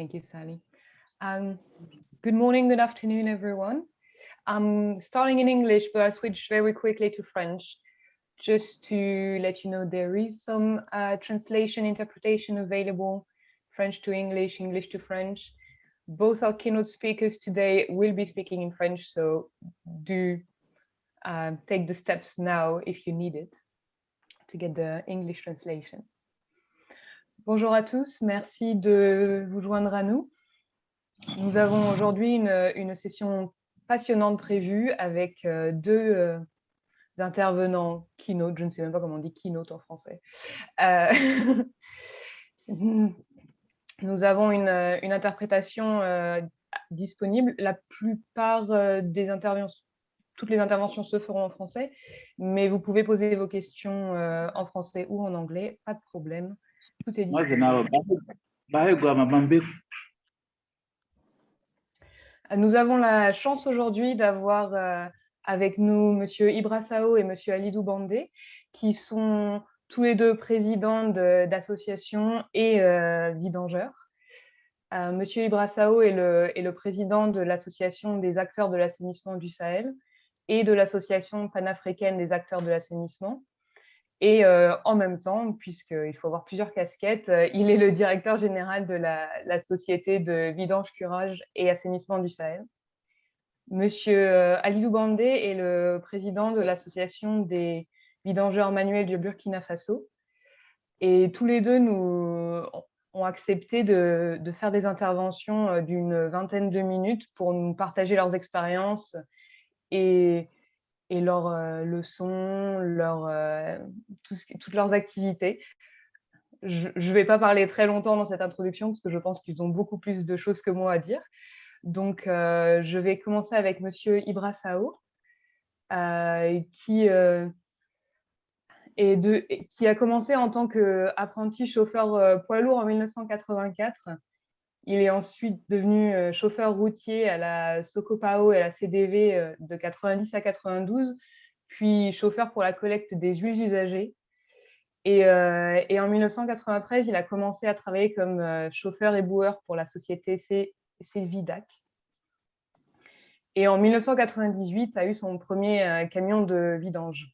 Thank you, Sally. Good morning, good afternoon, everyone. I'm starting in English, but I switch very quickly to French, just to let you know there is some translation interpretation available, French to English, English to French. Both our keynote speakers today will be speaking in French, so do take the steps now if you need it to get the English translation. Bonjour à tous, merci de vous joindre à nous. Nous avons aujourd'hui une session passionnante prévue avec deux intervenants keynote, je ne sais même pas comment on dit keynote en français. Nous avons une interprétation disponible. La plupart des interventions, toutes les interventions se feront en français, mais vous pouvez poser vos questions en français ou en anglais, pas de problème. Tout est disponible. Nous avons la chance aujourd'hui d'avoir avec nous Monsieur Ibra Sow et Monsieur Alidou Bandé, qui sont tous les deux présidents d'associations et vidangeurs. Monsieur Ibra Sow est le président de l'association des acteurs de l'assainissement du Sahel et de l'association panafricaine des acteurs de l'assainissement. Et en même temps, puisqu'il faut avoir plusieurs casquettes, il est le directeur général de la société de vidange, curage et assainissement du Sahel. Monsieur Alidou Bandé est le président de l'association des vidangeurs manuels du Burkina Faso. Et tous les deux ont accepté de faire des interventions d'une vingtaine de minutes pour nous partager leurs expériences et leurs leçons, toutes leurs activités. Je ne vais pas parler très longtemps dans cette introduction parce que je pense qu'ils ont beaucoup plus de choses que moi à dire. Donc, je vais commencer avec Monsieur Ibra Sow, qui a commencé en tant qu'apprenti chauffeur poids lourd en 1984. Il est ensuite devenu chauffeur routier à la Socopao et à la CDV de 90 à 92, puis chauffeur pour la collecte des huiles usagées. Et en 1993, il a commencé à travailler comme chauffeur éboueur pour la société Cvidac. Et en 1998, a eu son premier camion de vidange.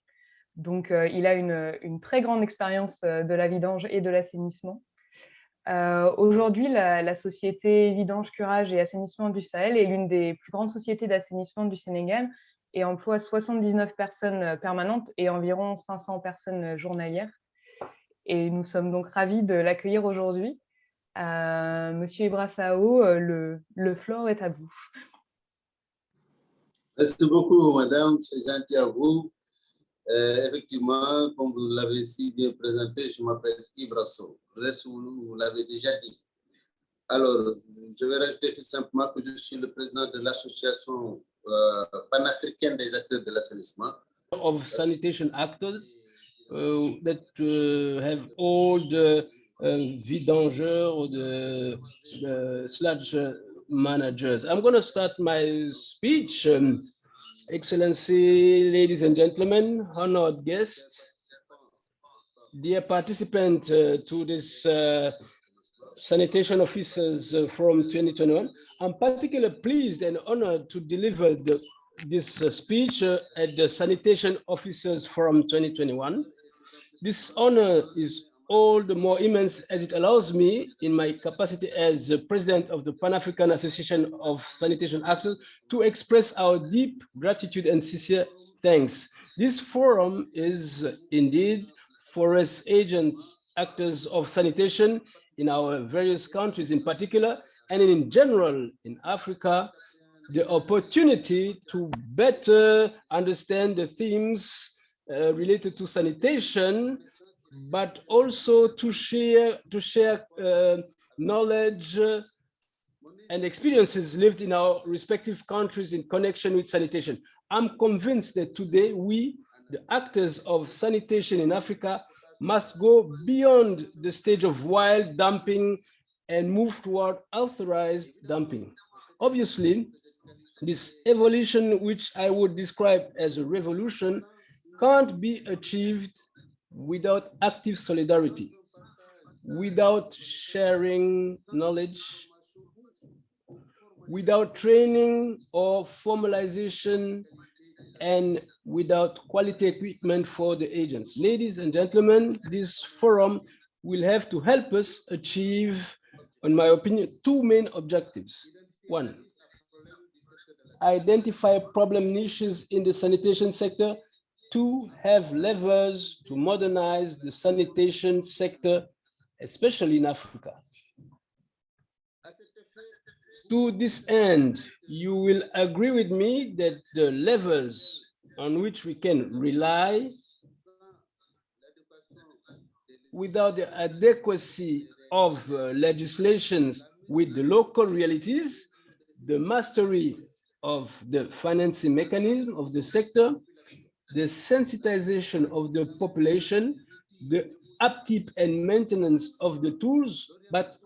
Donc, il a une très grande expérience de la vidange et de l'assainissement. Aujourd'hui, la société Vidange, Curage et Assainissement du Sahel est l'une des plus grandes sociétés d'assainissement du Sénégal et emploie 79 personnes permanentes et environ 500 personnes journalières. Et nous sommes donc ravis de l'accueillir aujourd'hui. Monsieur Ibra Sow, le floor est à vous. Merci beaucoup, madame, c'est gentil à vous. Effectivement, comme vous l'avez si bien présenté, je m'appelle Ibra Sow. Le reste, vous l'avez déjà dit. Alors, je vais rajouter tout simplement que je suis le président de l'association panafricaine des acteurs de l'assainissement. Of sanitation actors that have all the vidangeurs or the sludge managers. I'm going to start my speech. Excellency, ladies and gentlemen, honored guests, dear participants to this Sanitation Officers Forum 2021, I'm particularly pleased and honored to deliver this speech at the Sanitation Officers Forum 2021. This honor is all the more immense as it allows me, in my capacity as president of the Pan-African Association of Sanitation Actors, to express our deep gratitude and sincere thanks. This forum is indeed for us agents, actors of sanitation in our various countries in particular, and in general in Africa, the opportunity to better understand the themes related to sanitation, but also to share knowledge and experiences lived in our respective countries in connection with sanitation. I'm convinced that today we, the actors of sanitation in Africa, must go beyond the stage of wild dumping and move toward authorized dumping. Obviously, this evolution, which I would describe as a revolution, can't be achieved without active solidarity, without sharing knowledge, without training or formalization, and without quality equipment for the agents. Ladies and gentlemen, this forum will have to help us achieve, in my opinion, two main objectives. One, identify problem niches in the sanitation sector. Two, have levers to modernize the sanitation sector, especially in Africa. To this end, you will agree with me that the levers on which we can rely without the adequacy of legislations with the local realities, the mastery of the financing mechanism of the sector, the sensitization of the population, the upkeep and maintenance of the tools, but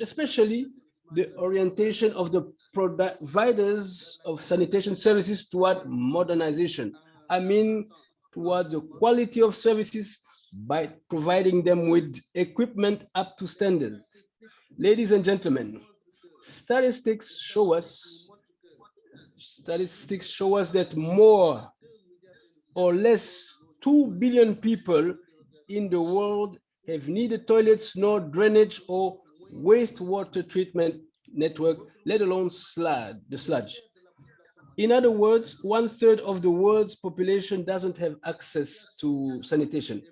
especially the orientation of the providers of sanitation services toward modernization. I mean, toward the quality of services by providing them with equipment up to standards. Ladies and gentlemen, statistics show us that more or less 2 billion people in the world have neither toilets nor drainage or wastewater treatment network, let alone the sludge. In other words, 1/3 of the world's population doesn't have access to sanitation.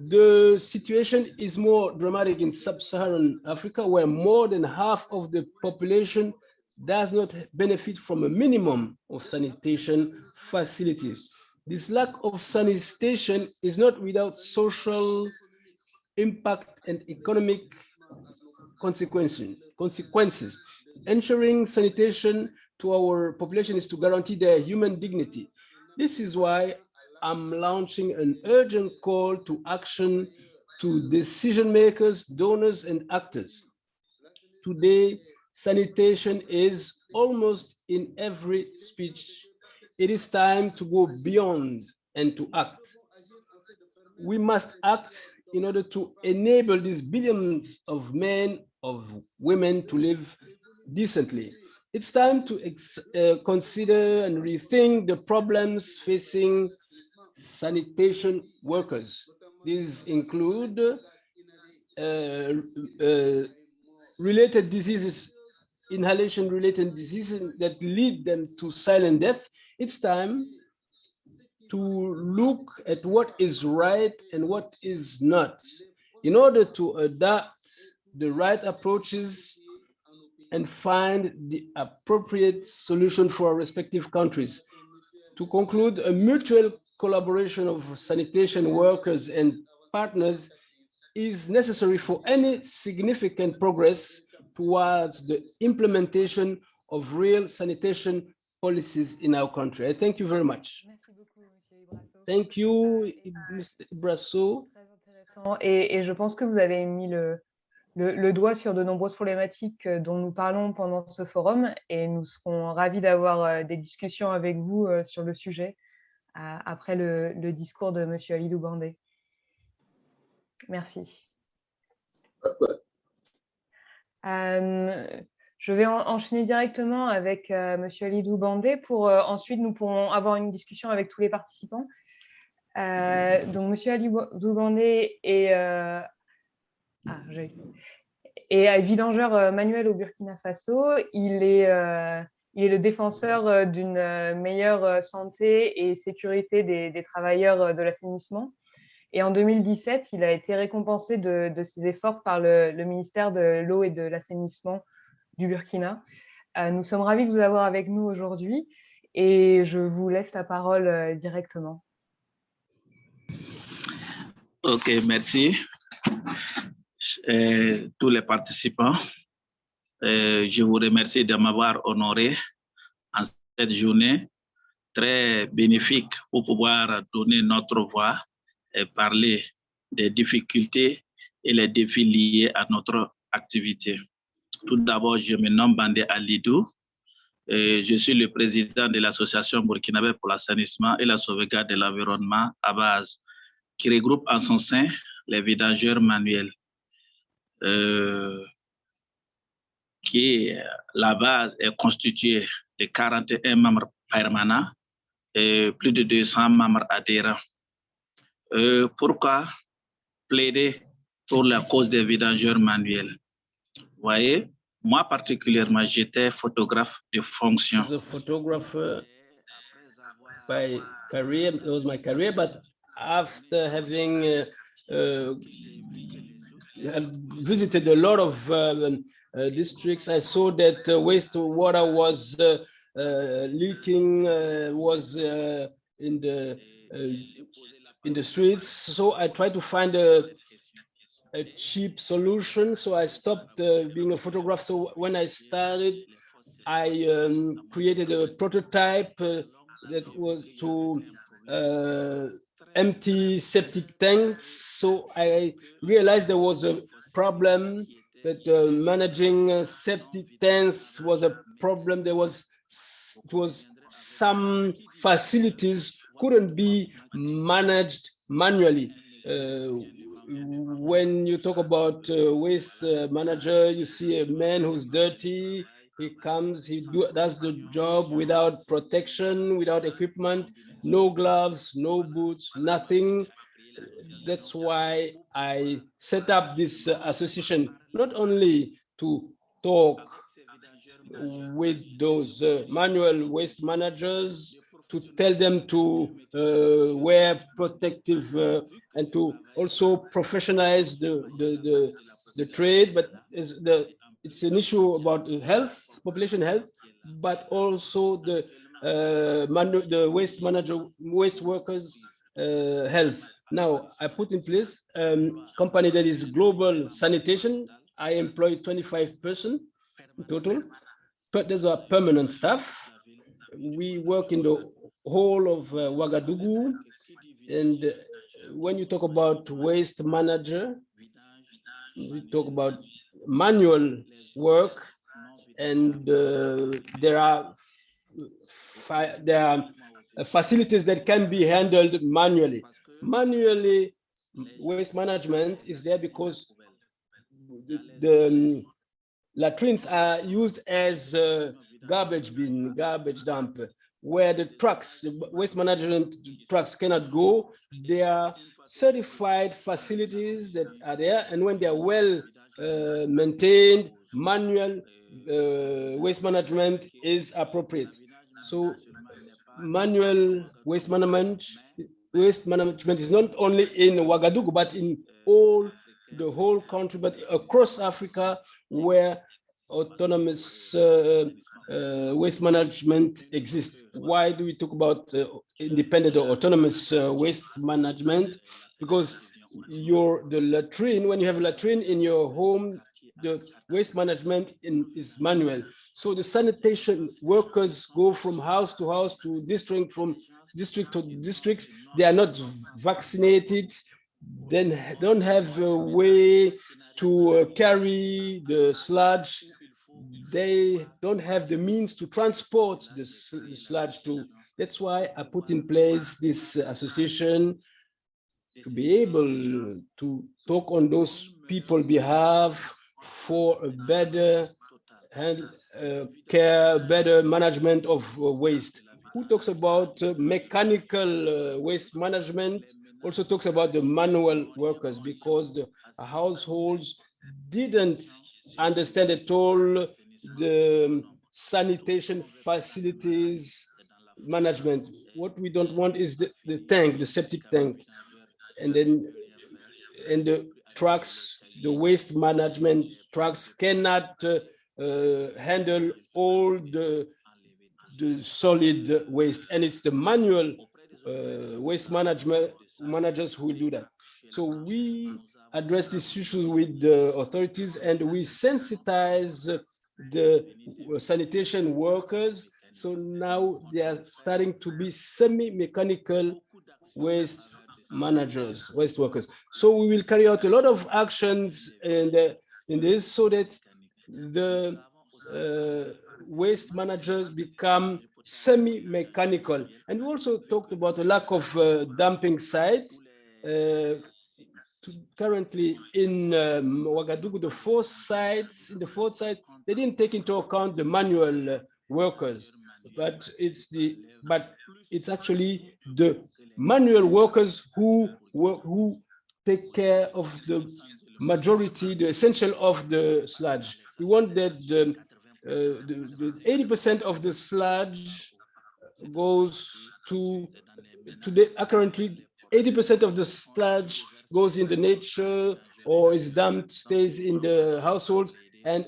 The situation is more dramatic in sub-Saharan Africa, where more than half of the population does not benefit from a minimum of sanitation facilities. This lack of sanitation is not without social impact and economic consequences. Ensuring sanitation to our population is to guarantee their human dignity. This is why I'm launching an urgent call to action to decision makers, donors, and actors. Today, sanitation is almost in every speech. It is time to go beyond and to act. We must act in order to enable these billions of men, of women to live decently. It's time to consider and rethink the problems facing sanitation workers. These include related diseases, inhalation-related diseases that lead them to silent death. It's time to look at what is right and what is not in order to adapt the right approaches and find the appropriate solution for our respective countries. To conclude, a mutual collaboration of sanitation workers and partners is necessary for any significant progress towards the implementation of real sanitation policies in our country. I thank you very much. Thank you, Mr. Ibra Sow. Et je pense que vous avez mis le doigt sur de nombreuses problématiques dont nous parlons pendant ce forum, et nous serons ravis d'avoir des discussions avec vous sur le sujet après le discours de M. Alidou Bandé. Merci. Je vais enchaîner directement avec M. Alidou Bandé pour ensuite nous pourrons avoir une discussion avec tous les participants. Donc, M. Alidou Bandé est vidangeur manuel au Burkina Faso. Il est le défenseur d'une meilleure santé et sécurité des travailleurs de l'assainissement. Et en 2017, il a été récompensé de ses efforts par le ministère de l'eau et de l'assainissement du Burkina. Nous sommes ravis de vous avoir avec nous aujourd'hui et je vous laisse la parole directement. Ok, merci. Tous les participants, je vous remercie de m'avoir honoré en cette journée très bénéfique pour pouvoir donner notre voix et parler des difficultés et les défis liés à notre activité. Tout d'abord, je me nomme Bande Alidou. Je suis le président de l'association burkinabé pour l'assainissement et la sauvegarde de l'environnement ABASE, qui regroupe en son sein les vidangeurs manuels. qui la base est constituée de 41 membres permanents et plus de 200 membres adhérents. Pourquoi plaider pour la cause des vidangeurs manuels? Vous voyez, moi particulièrement, j'étais photographe de fonction. As a photographer by career, it was my career, but after having visited a lot of districts, I saw that wastewater was leaking, was in the streets. So I tried to find a cheap solution. So I stopped being a photographer. So when I started, I created a prototype that was to empty septic tanks. So I realized there was a problem, that managing septic tanks was a problem. There was some facilities couldn't be managed manually. When you talk about waste manager, you see a man who's dirty. He comes, he does the job without protection, without equipment, no gloves, no boots, nothing. That's why I set up this association, not only to talk with those manual waste managers, to tell them to wear protective and to also professionalize the trade, but it's an issue about health, population health, but also the waste workers health. Now I put in place a company that is global sanitation. I employ 25 persons in total, but those are permanent staff. We work in the whole of Ouagadougou, and when you talk about waste manager, we talk about manual work, and there are facilities that can be handled manually. Manually, waste management is there because the latrines are used as garbage bin, garbage dump, where the trucks, the waste management trucks cannot go. There are certified facilities that are there, and when they are well maintained, manual waste management is appropriate. So manual waste management is not only in Ouagadougou, but in the whole country, but across Africa, where autonomous waste management exists. Why do we talk about independent or autonomous waste management? Because the latrine, when you have a latrine in your home, the waste management is manual. So the sanitation workers go from house to house to district, from district to district. They are not vaccinated, then don't have a way to carry the sludge. They don't have the means to transport the sludge to. That's why I put in place this association to be able to talk on those people's behalf for a better care, better management of waste. Who talks about mechanical waste management also talks about the manual workers, because the households didn't understand at all the sanitation facilities management. What we don't want is the tank, the septic tank, and then the trucks, the waste management trucks cannot handle all the solid waste, and it's the manual waste managers who will do that. So we address these issues with the authorities, and we sensitize the sanitation workers. So now they are starting to be semi-mechanical waste managers, waste workers. So we will carry out a lot of actions in this, so that the waste managers become semi-mechanical. And we also talked about the lack of dumping sites. currently in Ouagadougou, the fourth sites, they didn't take into account the manual workers, but it's actually the manual workers who take care of the majority, the essential of the sludge. We want that the 80% of the sludge goes to today. Currently, 80% of the sludge goes in the nature or is dumped, stays in the households, and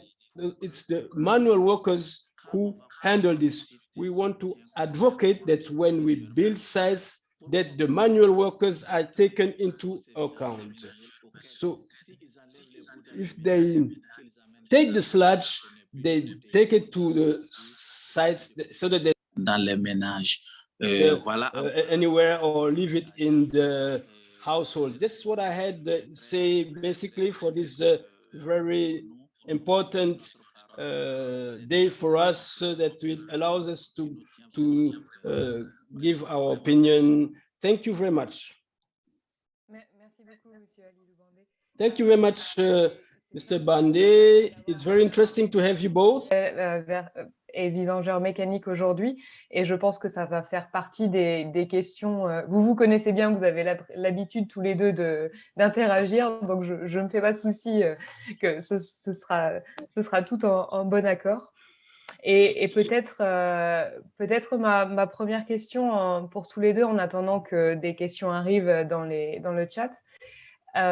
it's the manual workers who handle this. We want to advocate that when we build sites, that the manual workers are taken into account. So if they take the sludge, they take it to the sites so that they dans les ménages. Voilà. Anywhere or leave it in the household. That's what I had to say basically for this very important day for us, so that it allows us to give our opinion. Thank you very much. Merci beaucoup, Monsieur Alidou Bandé. Thank you very much, Mr. Bandé. It's very interesting to have you both. Et vidangeur mécanique aujourd'hui, et je pense que ça va faire partie des questions. Vous vous connaissez bien, vous avez l'habitude tous les deux d'interagir, donc je ne me fais pas de souci que ce sera tout en bon accord. Et peut-être ma première question pour tous les deux, en attendant que des questions arrivent dans le chat.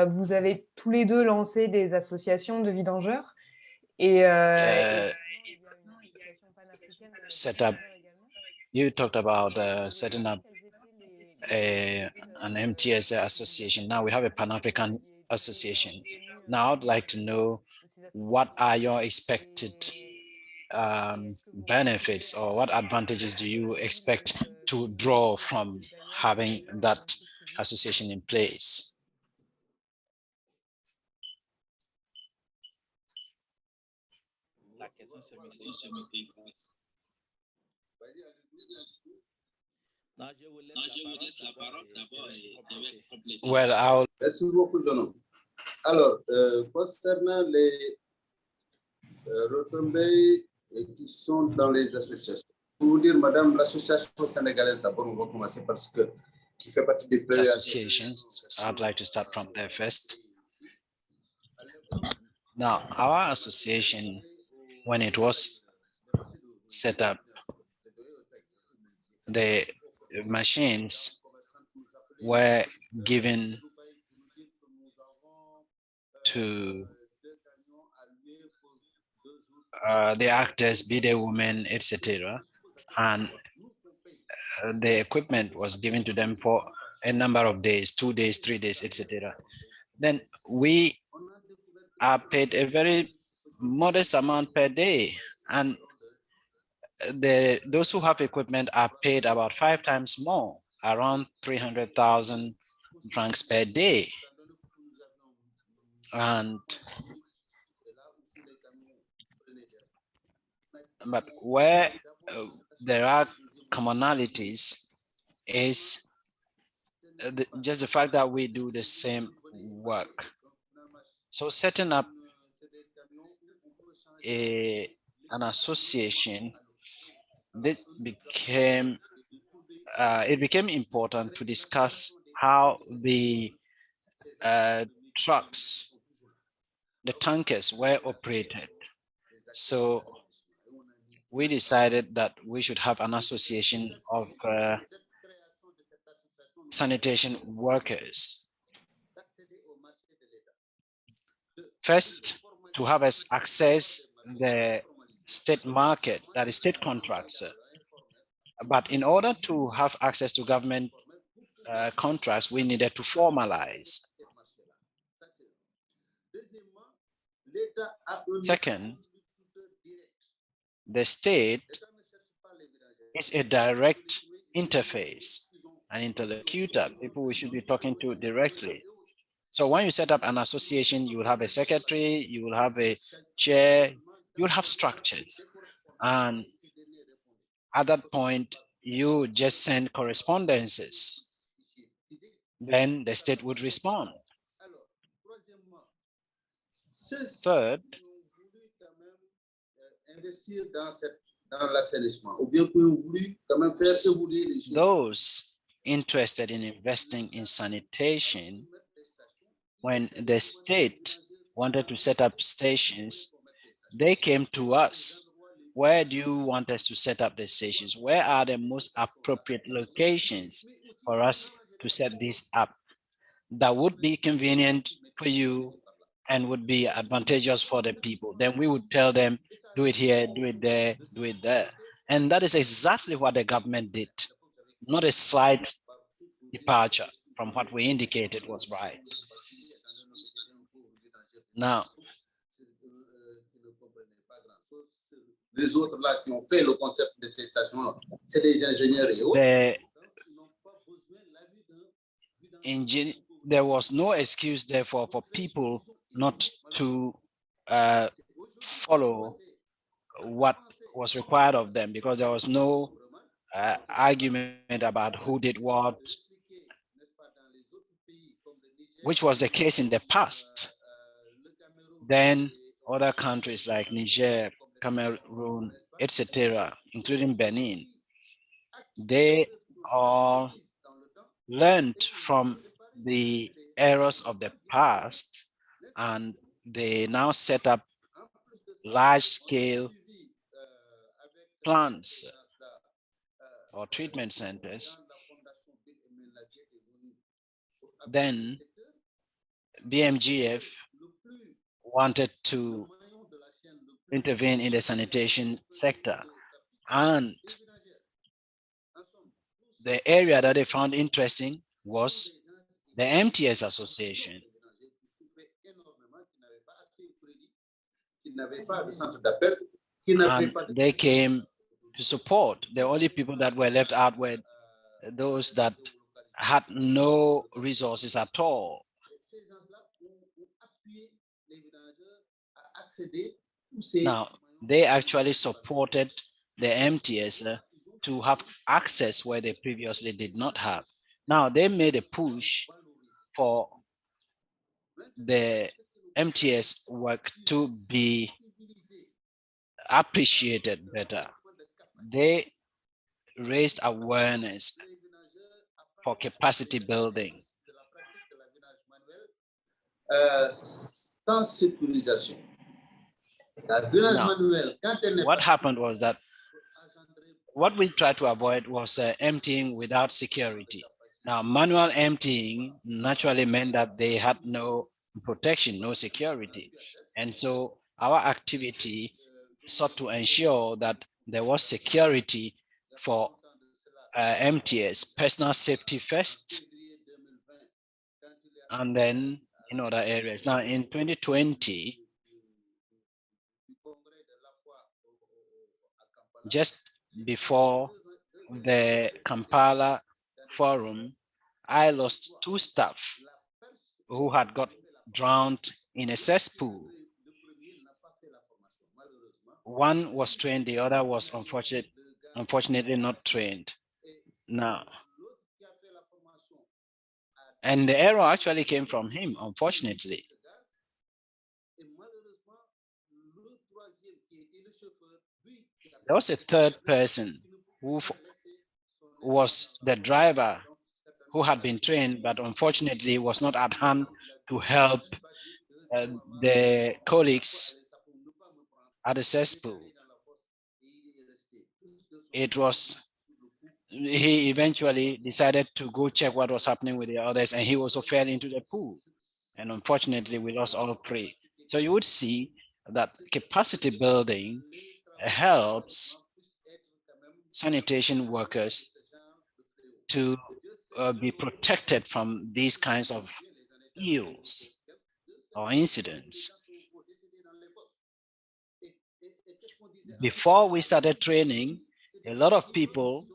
Vous avez tous les deux lancé des associations de vidangeurs, et set up. You talked about setting up an MTSA association. Now we have a Pan-African association. Now I'd like to know, what are your expected benefits, or what advantages do you expect to draw from having that association in place? Well, I'll... Merci beaucoup, jeune homme. Alors, concernant les retombées qui sont dans les associations, pour vous dire, madame, l'association sénégalaise, d'abord, on va commencer parce que qui fait partie des associations. I'd like to start from there first. Now, our association, when it was set up, the machines were given to the actors, be they women, etc. And the equipment was given to them for a number of days, 2 days, 3 days, etc. Then we are paid a very modest amount per day, and those who have equipment are paid about 5 times more, around 300,000 francs per day. But where there are commonalities is just the fact that we do the same work. So setting up an association, it became important to discuss how the trucks, the tankers were operated. So we decided that we should have an association of sanitation workers. First, to have us access the state market, that is state contracts. But in order to have access to government contracts, we needed to formalize. Second, the state is a direct interface, an interlocutor, people we should be talking to directly. So when you set up an association, you will have a secretary, you will have a chair, you will have structures. And at that point, you just send correspondences. Then the state would respond. Third, those interested in investing in sanitation, when the state wanted to set up stations, they came to us. Where do you want us to set up the stations? Where are the most appropriate locations for us to set these up that would be convenient for you and would be advantageous for the people? Then we would tell them, do it here, do it there, do it there. And that is exactly what the government did, not a slight departure from what we indicated was right. Now, les autres là qui ont fait le concept de ces stations, c'est des ingénieurs et autres. There was no excuse therefore for people not to follow what was required of them, because there was no argument about who did what, which was the case in the past. Then other countries like Niger, Cameroon, etc., including Benin, they all learned from the errors of the past, and they now set up large-scale plants or treatment centers. Then BMGF wanted to intervene in the sanitation sector, and the area that they found interesting was the MTS Association. And they came to support. The only people that were left out were those that had no resources at all. Now, they actually supported the MTS to have access where they previously did not have. Now, they made a push for the MTS work to be appreciated better. They raised awareness for capacity building. Now, what happened was that what we tried to avoid was emptying without security. Now, manual emptying naturally meant that they had no protection, no security. And so our activity sought to ensure that there was security for MTS, personal safety first, and then in other areas. Now, in 2020, just before the Kampala forum, I lost 2 staff who had got drowned in a cesspool. One was trained, the other was unfortunately not trained. Now, and the error actually came from him, unfortunately. There was a third person who was the driver, who had been trained, but unfortunately was not at hand to help the colleagues at the cesspool. He eventually decided to go check what was happening with the others, and he also fell into the pool. And unfortunately, we lost all 3. So you would see that capacity building helps sanitation workers to be protected from these kinds of ills or incidents. Before we started training, a lot of people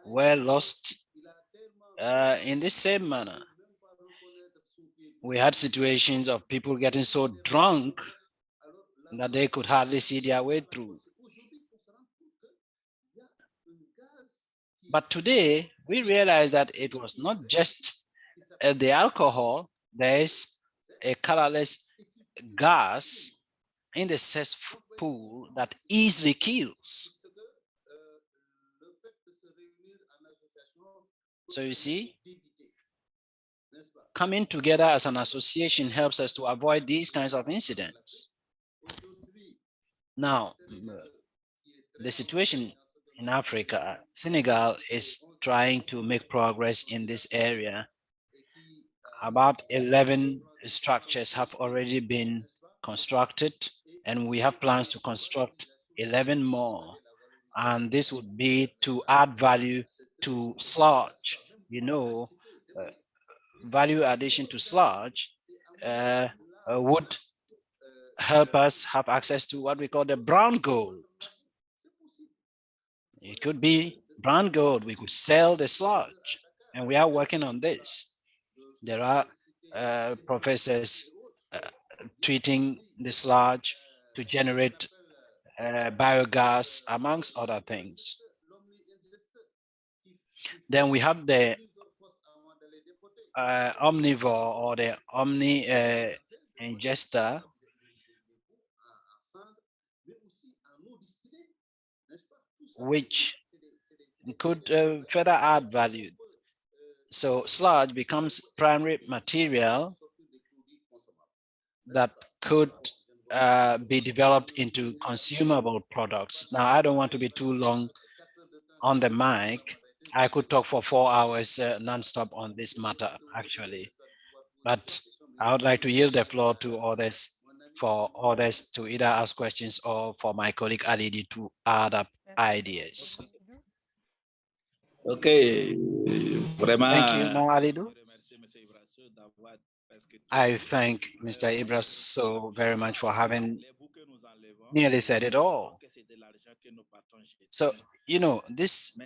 were lost in the same manner. We had situations of people getting so drunk that they could hardly see their way through. But today, we realize that it was not just the alcohol. There is a colorless gas in the cesspool that easily kills. So you see, coming together as an association helps us to avoid these kinds of incidents. Now, the situation in Africa, Senegal is trying to make progress in this area. About 11 structures have already been constructed, and we have plans to construct 11 more. And this would be to add value to sludge. You know, value addition to sludge would help us have access to what we call the brown gold. It could be brown gold. We could sell the sludge, and we are working on this. There are professors treating the sludge to generate biogas, amongst other things. Then we have the omnivore or the omni ingester, which could further add value. So sludge becomes primary material that could be developed into consumable products. Now, I don't want to be too long on the mic. I could talk for 4 hours non-stop on this matter, actually. But I would like to yield the floor to others, for others to either ask questions or for my colleague Alidou to add up ideas. Okay, vraiment. Thank you, now Alidou. I thank Mr. Ibra Sow very much for having nearly said it all. So, you know, this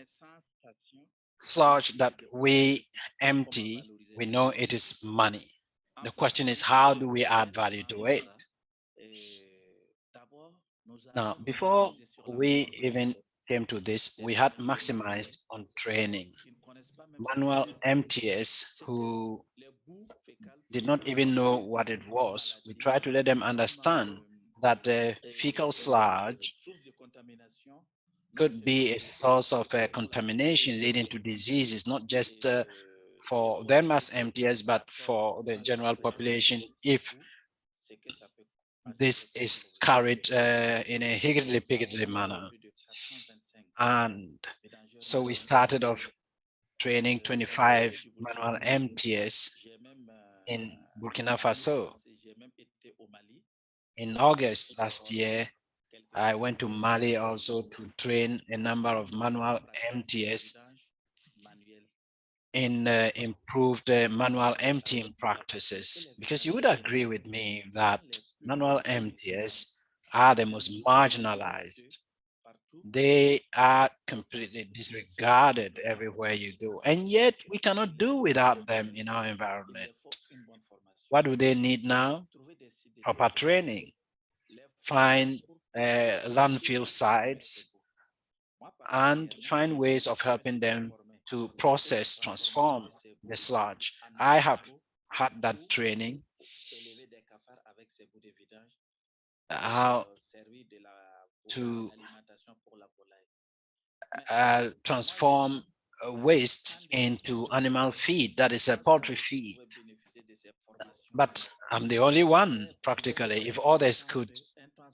sludge that we empty, we know it is money. The question is, how do we add value to it? Now, before we even came to this, we had maximized on training. Manual MTS who did not even know what it was, we tried to let them understand that the fecal sludge could be a source of contamination leading to diseases, not just for them as MTS, but for the general population if this is carried in a higgledy-piggledy manner. And so we started off training 25 manual MTS in Burkina Faso. In August last year, I went to Mali also to train a number of manual MTS in improved manual emptying practices, because you would agree with me that manual MTS are the most marginalized. They are completely disregarded everywhere you go, and yet we cannot do without them in our environment. What do they need now? Proper training. Find landfill sites and find ways of helping them to process, transform the sludge. I have had that training, how to transform waste into animal feed, that is a poultry feed. But I'm the only one practically. If others could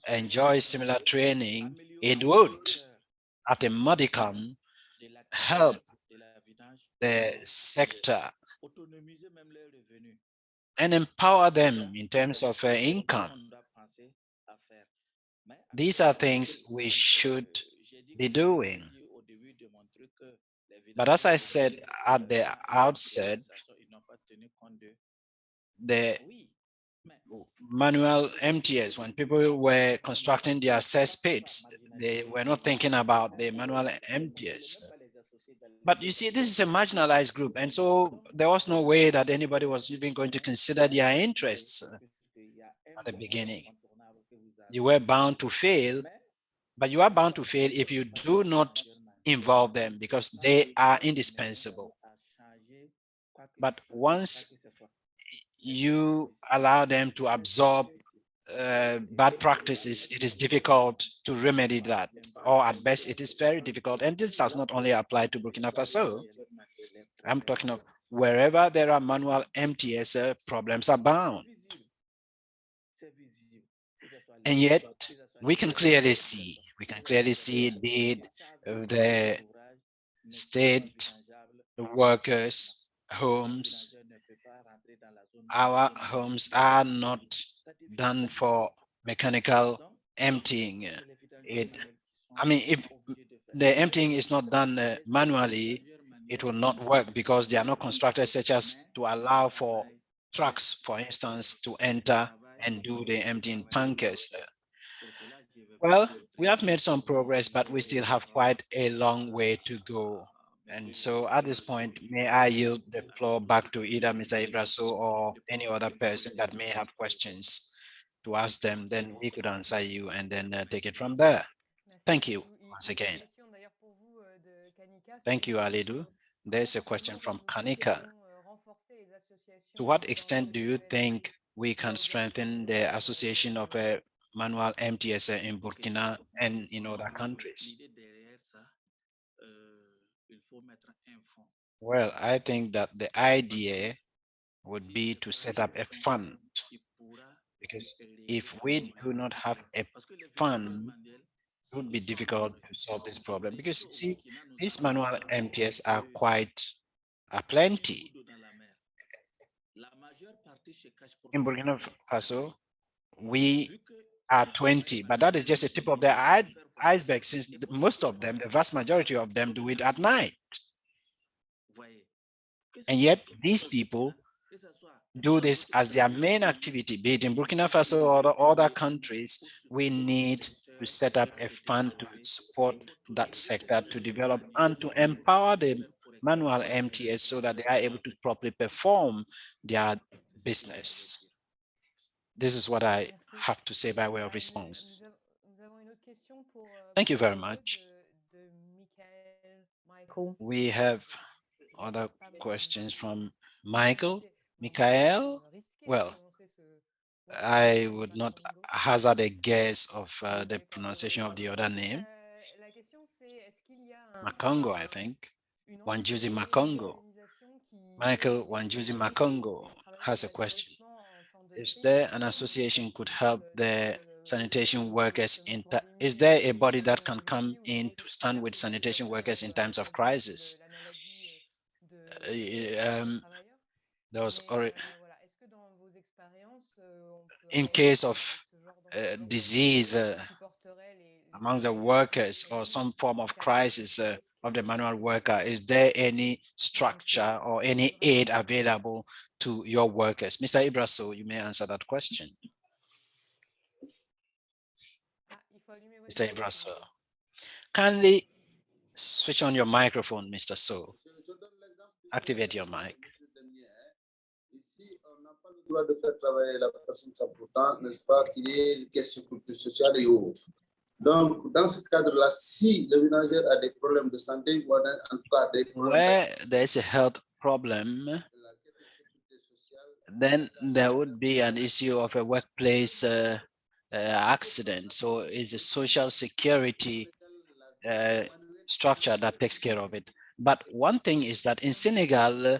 enjoy similar training, it would, at a modicum, help the sector and empower them in terms of income. These are things we should be doing. But as I said at the outset, the manual MTS, when people were constructing their cesspits, they were not thinking about the manual MTS. But you see, this is a marginalized group, and so there was no way that anybody was even going to consider their interests at the beginning. You were bound to fail, but you are bound to fail if you do not involve them, because they are indispensable. But once you allow them to absorb bad practices, it is difficult to remedy that, or at best it is very difficult. And this does not only apply to Burkina Faso. I'm talking of wherever there are manual MTS, problems are bound. And yet we can clearly see, be it the state, the workers, homes. Our homes are not done for mechanical emptying. I mean, if the emptying is not done manually, it will not work because they are not constructed such as to allow for trucks, for instance, to enter and do the emptying tankers. Well, we have made some progress, but we still have quite a long way to go. And so at this point, may I yield the floor back to either Mr. Ibra Sow or any other person that may have questions to ask them, then we could answer you and then take it from there. Thank you once again. Thank you, Alidou. There's a question from Kanika. To what extent do you think we can strengthen the association of a manual MTS in Burkina and in other countries? Well, I think that the idea would be to set up a fund, because if we do not have a fund, it would be difficult to solve this problem, because see, these manual MPS are quite plenty. In Burkina Faso, we are 20, but that is just a tip of the iceberg, since most of them, the vast majority of them, do it at night. And yet these people do this as their main activity, be it in Burkina Faso or other countries. We need to set up a fund to support that sector, to develop and to empower the manual MTS so that they are able to properly perform their business. This is what I have to say by way of response. Thank you very much. We have other questions from Michael. Well, I would not hazard a guess of the pronunciation of the other name. Makongo, I think. Wanjuzi Makongo. Michael Wanjuzi Makongo has a question. Is there an association could help the sanitation workers is there a body that can come in to stand with sanitation workers in times of crisis? There was already, in case of disease among the workers or some form of crisis of the manual worker, is there any structure or any aid available to your workers? Mr. Ibra Sow, you may answer that question. Mr. Ibra Sow, kindly switch on your microphone, Mr. Sow. Activate your mic. De faire travailler la personne sans pourtant, n'est-ce pas, qu'il y ait une question culture sociale et autres. Donc, dans ce cadre-là, si le ménageur a des problèmes de santé, ou en tout cas des problèmes, where there's a health problem, then there would be an issue of a workplace accident. So it's a social security structure that takes care of it. But one thing is that in Senegal,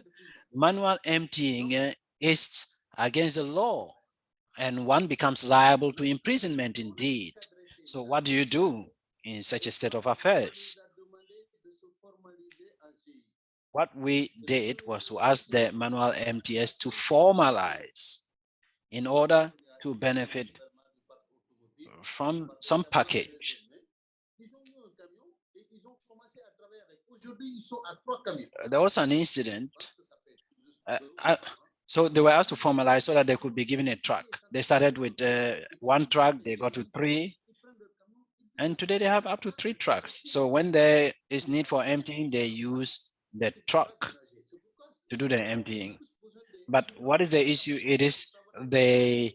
manual emptying is against the law, and one becomes liable to imprisonment indeed. So what do you do in such a state of affairs? What we did was to ask the manual MTS to formalize in order to benefit from some package. There was an incident. So they were asked to formalize so that they could be given a truck. They started with one truck, they got to 3. And today they have up to 3 trucks. So when there is need for emptying, they use the truck to do the emptying. But what is the issue? It is the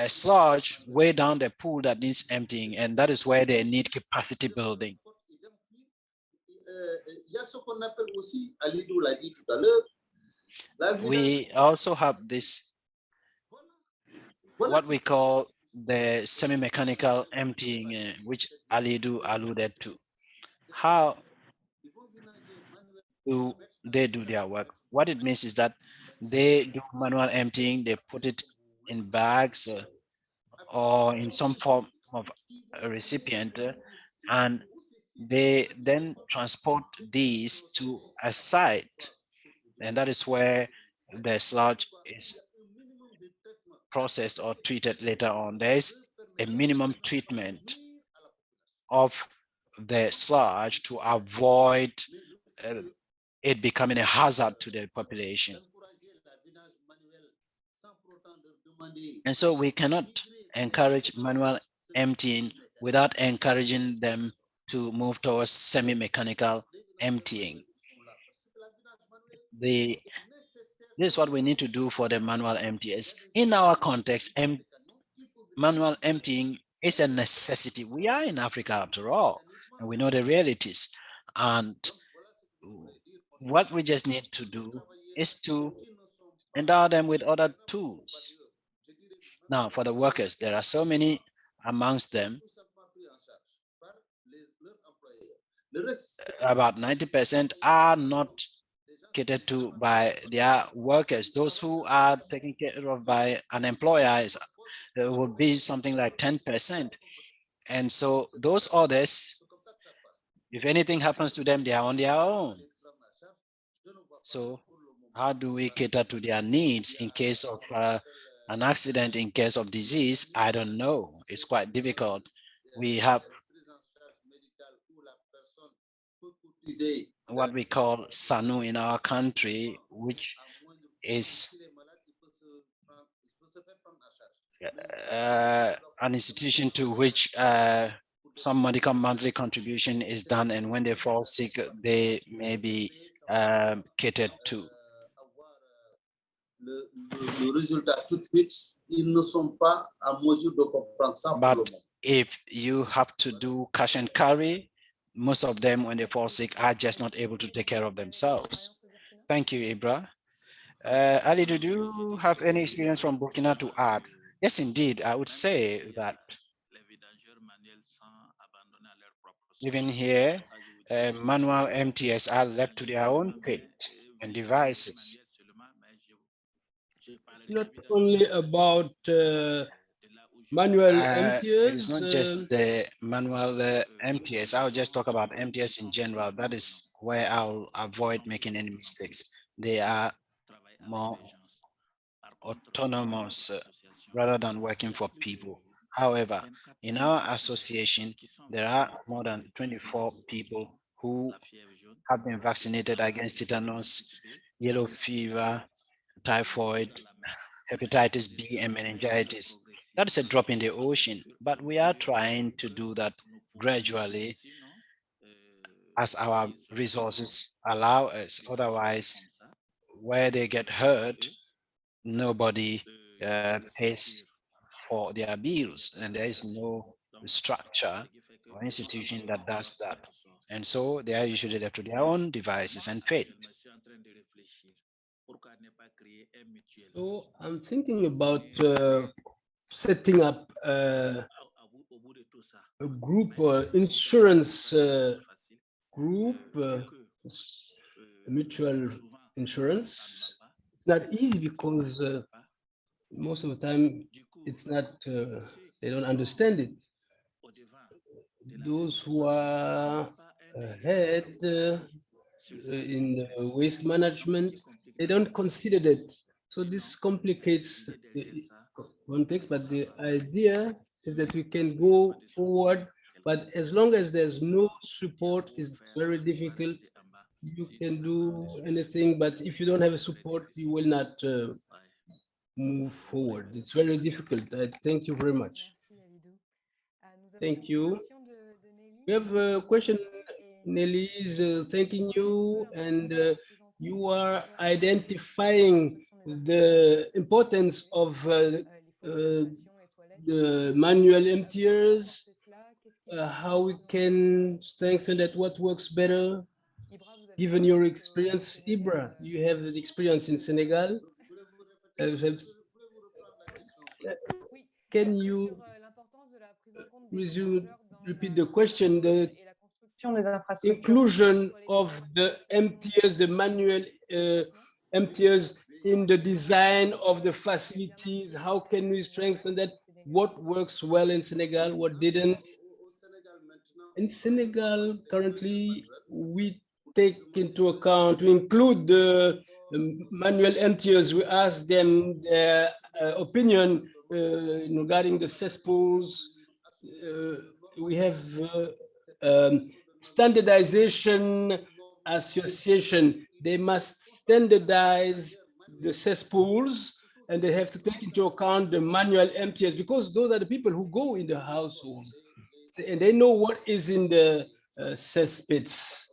sludge way down the pool that needs emptying, and that is where they need capacity building. We also have this what we call the semi-mechanical emptying, which Alidou alluded to. How do they do their work? What it means is that they do manual emptying, they put it in bags or in some form of a recipient, and they then transport these to a site, and that is where the sludge is processed or treated later on. There is a minimum treatment of the sludge to avoid it becoming a hazard to the population. And so we cannot encourage manual emptying without encouraging them to move towards semi-mechanical emptying. This is what we need to do for the manual emptiers. In our context, manual emptying is a necessity. We are in Africa after all, and we know the realities. And what we just need to do is to endow them with other tools. Now, for the workers, there are so many amongst them. About 90% are not catered to by their workers. Those who are taken care of by an employer would be something like 10%. And so those others, if anything happens to them, they are on their own. So how do we cater to their needs in case of an accident, in case of disease? I don't know. It's quite difficult. We have what we call SANU in our country, which is an institution to which some medical monthly contribution is done, and when they fall sick, they may be catered to. But if you have to do cash and carry, most of them, when they fall sick, are just not able to take care of themselves. Thank you, Ibra. Ali, do you have any experience from Burkina to add? Yes, indeed. I would say that even here, manual MTS are left to their own fate and devices. It's not only about manual MTS. It is not just the manual MTS. I'll just talk about MTS in general. That is where I'll avoid making any mistakes. They are more autonomous rather than working for people. However, in our association, there are more than 24 people who have been vaccinated against tetanus, yellow fever, typhoid, hepatitis B, and meningitis. That is a drop in the ocean, but we are trying to do that gradually as our resources allow us. Otherwise, where they get hurt, nobody pays for their bills, and there is no structure or institution that does that. And so they are usually left to their own devices and fate. So I'm thinking about setting up a group insurance group, mutual insurance. It's not easy because most of the time it's not, they don't understand it. Those who are ahead in the waste management, they don't consider that. So this complicates the context, but the idea is that we can go forward, but as long as there's no support, it's very difficult. You can do anything, but if you don't have a support, you will not move forward. It's very difficult. I thank you very much. Thank you. We have a question. Nelly is thanking you, and you are identifying the importance of the manual emptiers, how we can strengthen that, what works better, given your experience. Ibra, you have the experience in Senegal. can you repeat the question? The inclusion of the MTS, the manual MTS in the design of the facilities. How can we strengthen that? What works well in Senegal, what didn't? In Senegal, currently, we take into account, we include the manual MTS. We ask them their opinion regarding the cesspools. We have standardization association. They must standardize the cesspools, and they have to take into account the manual MTS, because those are the people who go in the household and they know what is in the cesspits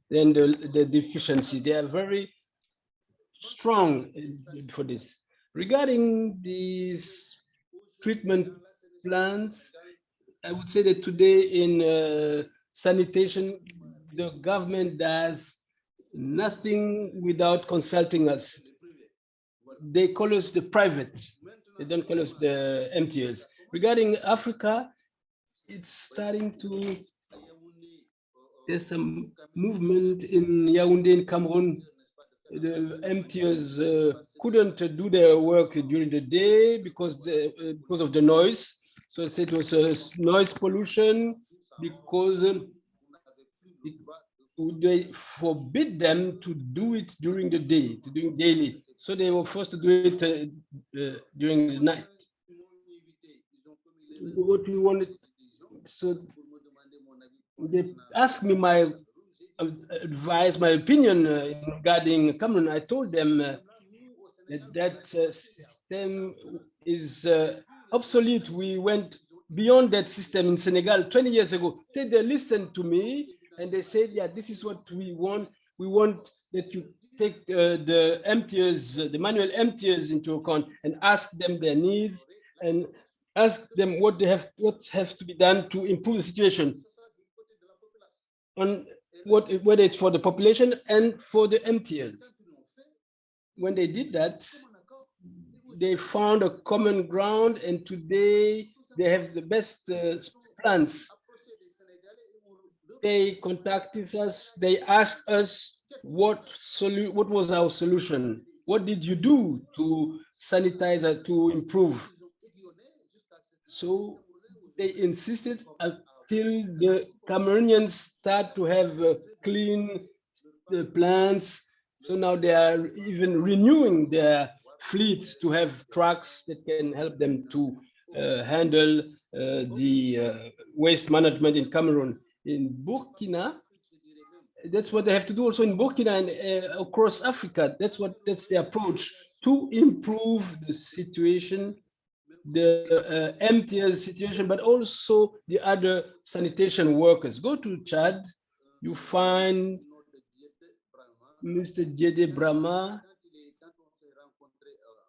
and the deficiency. They are very strong for this. Regarding these treatment plants, I would say that today in sanitation, the government does nothing without consulting us. They call us the private. They don't call us the MTS. Regarding Africa, it's starting to, there's some movement in Yaoundé in Cameroon. The MTS couldn't do their work during the day because of the noise. So it was noise pollution, because they forbid them to do it during the day, to do it daily. So they were forced to do it during the night. What we wanted, so they asked me my advice, my opinion regarding Cameroon. I told them that system is obsolete. We went beyond that system in Senegal 20 years ago. So they listened to me and they said, yeah, this is what we want. We want that you take the MTS, the manual MTS into account and ask them their needs and ask them what has to be done to improve the situation, on whether it's for the population and for the MTS. When they did that, they found a common ground, and today they have the best plans. They contacted us, they asked us what was our solution? What did you do to sanitize and to improve? So they insisted until the Cameroonians start to have clean plants. So now they are even renewing their fleets to have trucks that can help them to handle the waste management in Cameroon. In Burkina, that's what they have to do also in Burkina and across Africa. That's the approach to improve the situation, the MTS situation, but also the other sanitation workers. Go to Chad, you find Mr. Jede Brahma.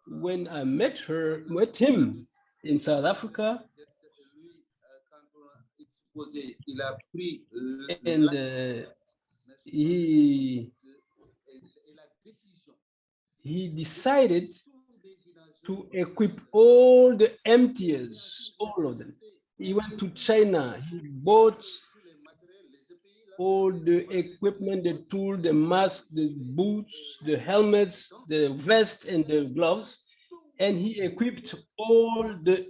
When I met him in South Africa, and he decided to equip all the MTS, all of them. He went to China, he bought all the equipment, the tool, the mask, the boots, the helmets, the vest, and the gloves, and he equipped all the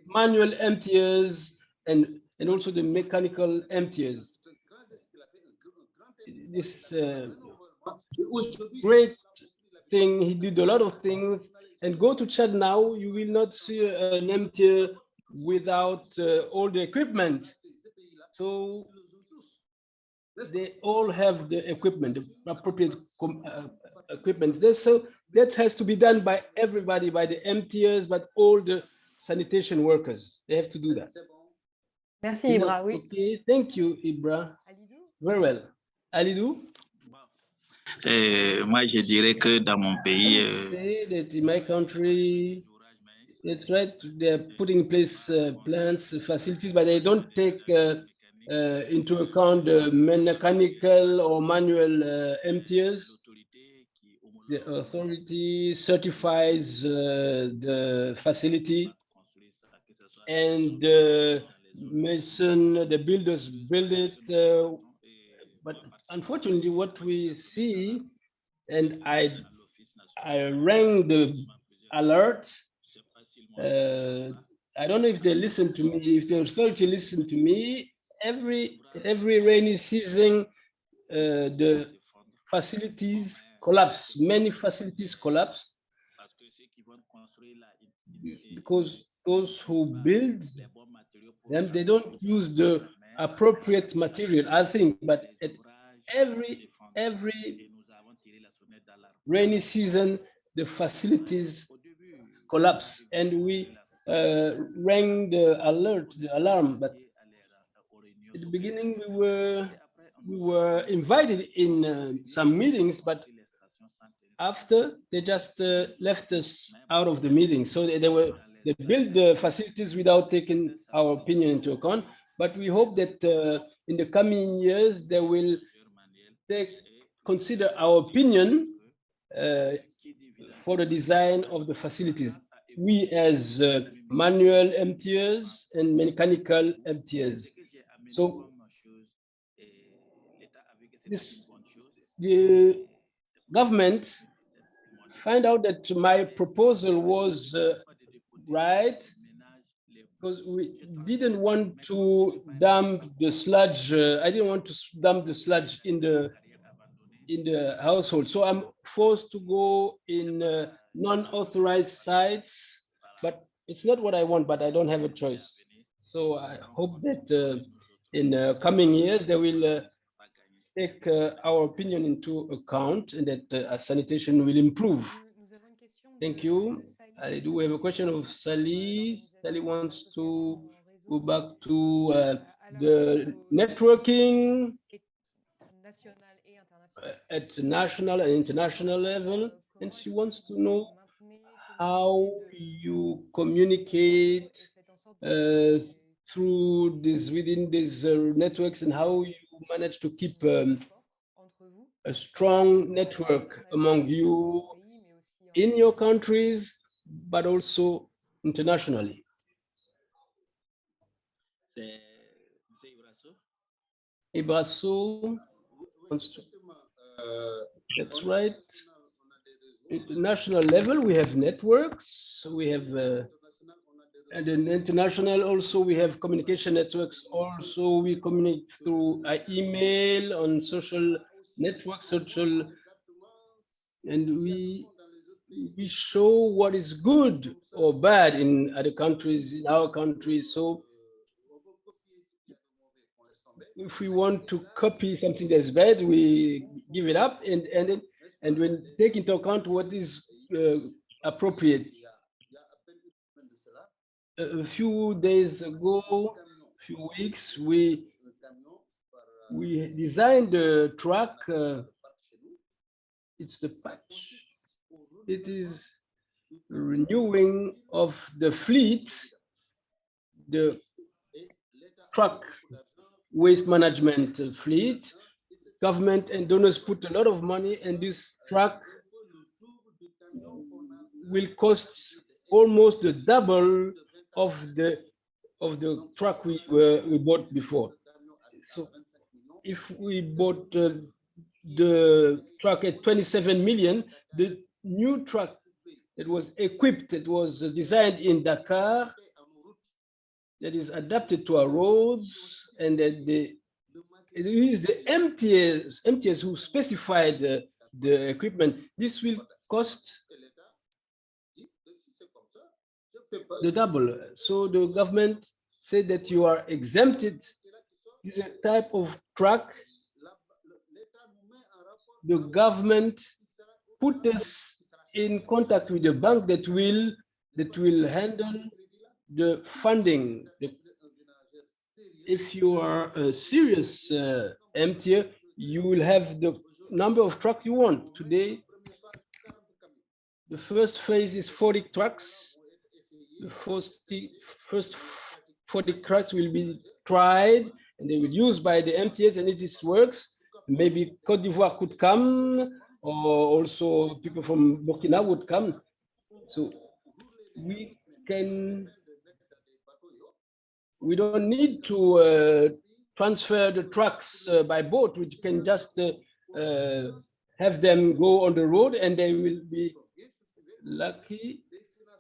manual MTS and also the mechanical MTS. This great thing, he did a lot of things. And go to Chad now, you will not see an MTS without all the equipment. So they all have the equipment, the appropriate equipment. So that has to be done by everybody, by the MTS, but all the sanitation workers. They have to do that. Merci, Ibra. Oui. Okay, thank you, Ibra. Alidou? Very well. Alidou? Moi, je dirais que dans mon pays, say that in my country, it's right, they're putting in place plants, facilities, but they don't take into account the mechanical or manual MTS. The authority certifies the facility and the builders build it. But unfortunately, what we see, and I rang the alert. I don't know if they listen to me, if the authority listen to me. Every rainy season, the facilities collapse. Many facilities collapse because those who build them, they don't use the appropriate material, I think. But at every rainy season, the facilities collapse, and we rang the alarm. But at the beginning, we were invited in some meetings, but after they just left us out of the meeting. So they built the facilities without taking our opinion into account. But we hope that in the coming years they will consider our opinion for the design of the facilities. We as manual MTers and mechanical MTers. So the government find out that my proposal was right, because we didn't want to dump the sludge. I didn't want to dump the sludge in the household. So I'm forced to go in non-authorized sites, but it's not what I want, but I don't have a choice. So I hope that in coming years, they will take our opinion into account and that sanitation will improve. Thank you. I do have a question of Sally. Sally wants to go back to the networking at national and international level, and she wants to know how you communicate through this within these networks, and how you manage to keep a strong network among you in your countries, but also internationally. Ibra Sow wants to. That's right. At national level, we have networks. We have, and in international also, we have communication networks. Also, we communicate through email, on social networks, and we show what is good or bad in other countries, in our country. So if we want to copy something that's bad, we give it up, and when take into account what is appropriate. A few days ago, a few weeks, we designed a truck. It's the patch. It is renewing of the fleet, the truck waste management fleet. Government and donors put a lot of money, and this truck will cost almost the double of the truck we bought before. So if we bought the truck at 27 million, the new truck that was equipped, that was designed in Dakar, that is adapted to our roads, and that it is the MTS who specified the equipment. This will cost the double. So the government said that you are exempted. This is a type of truck. The government put us in contact with the bank that will handle the funding. If you are a serious MTer, you will have the number of trucks you want. Today, the first phase is 40 trucks. The first 40 trucks will be tried, and they will be used by the MTS, and if it works, maybe Côte d'Ivoire could come, or also people from Burkina would come. So we can we don't need to transfer the trucks by boat. We can just have them go on the road, and they will be lucky.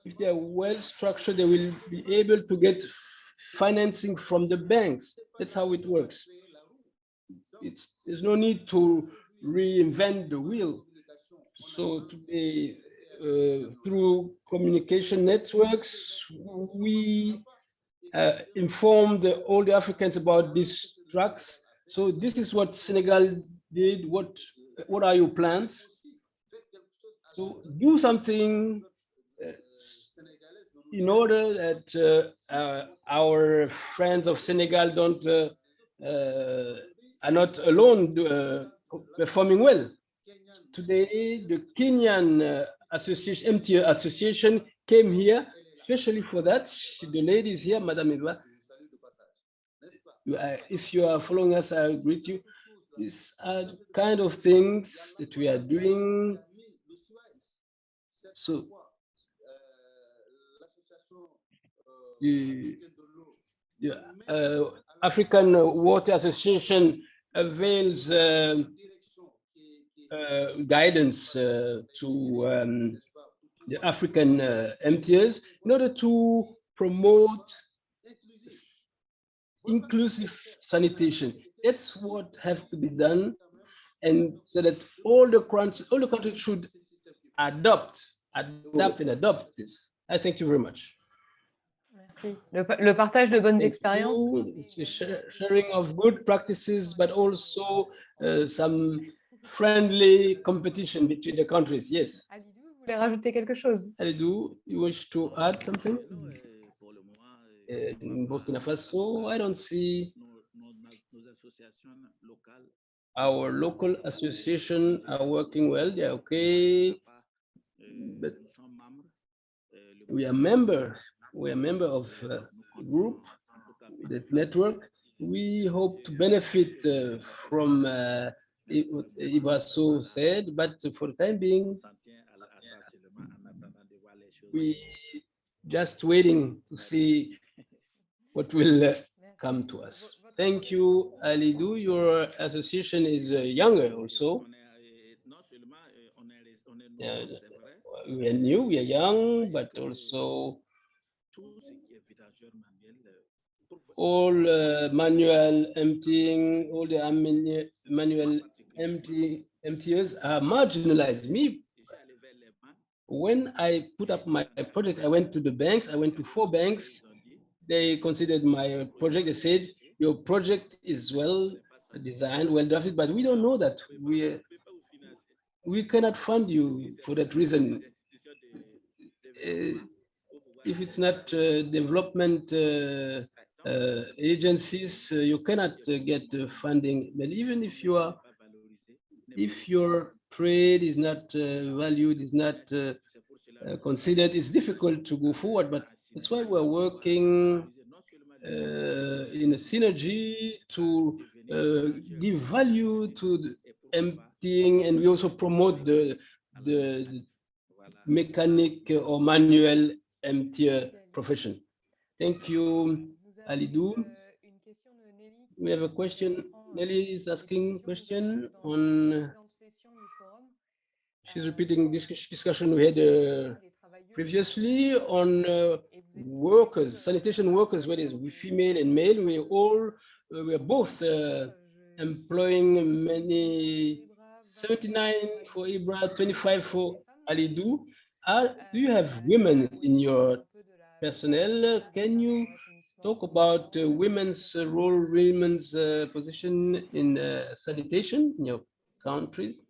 If they are well structured, they will be able to get financing from the banks. That's how it works. There's no need to reinvent the wheel. So today, through communication networks, we informed all the Africans about these trucks. So this is what Senegal did. What are your plans? So do something in order that our friends of Senegal are not alone performing well. Today, the Kenyan association, MTA Association, came here especially for that. The lady is here, Madam Ibra. If you are following us, I greet you. These are the kind of things that we are doing. So the African Water Association avails guidance to the African MTAs in order to promote inclusive sanitation. That's what has to be done, and so that all the countries should adapt and adopt this. I thank you very much. Merci. Le partage de bonnes expériences. Sharing of good practices, but also some friendly competition between the countries. Yes. Alidou, vous voulez rajouter quelque chose? Alidou, you wish to add something? In Burkina Faso, I don't see our local association are working well. They're okay, but we are member of a group, that network. We hope to benefit from what Ibra Sow said, but for the time being, we just waiting to see what will come to us. Thank you, Alidou. Your association is younger also. We are new, we are young, but also all manual emptying, all the manual MTOs are marginalized. Me, when I put up my project, I went to the banks, I went to 4 banks. They considered my project. They said, your project is well designed, well drafted, but we don't know that. We cannot fund you for that reason. If it's not development agencies, you cannot get funding. But even if your trade is not valued, is not considered, it's difficult to go forward. But that's why we're working in a synergy to give value to the emptying, and we also promote the mechanic or manual emptier profession. Thank you, Alidou. We have a question. Nelly is asking a question on. She's repeating this discussion we had previously on workers, sanitation workers, whether it's female and male. We are both employing many. 79 for Ibra, 25 for Alidou. Do you have women in your personnel? Can you talk about women's role, women's position in sanitation in your countries?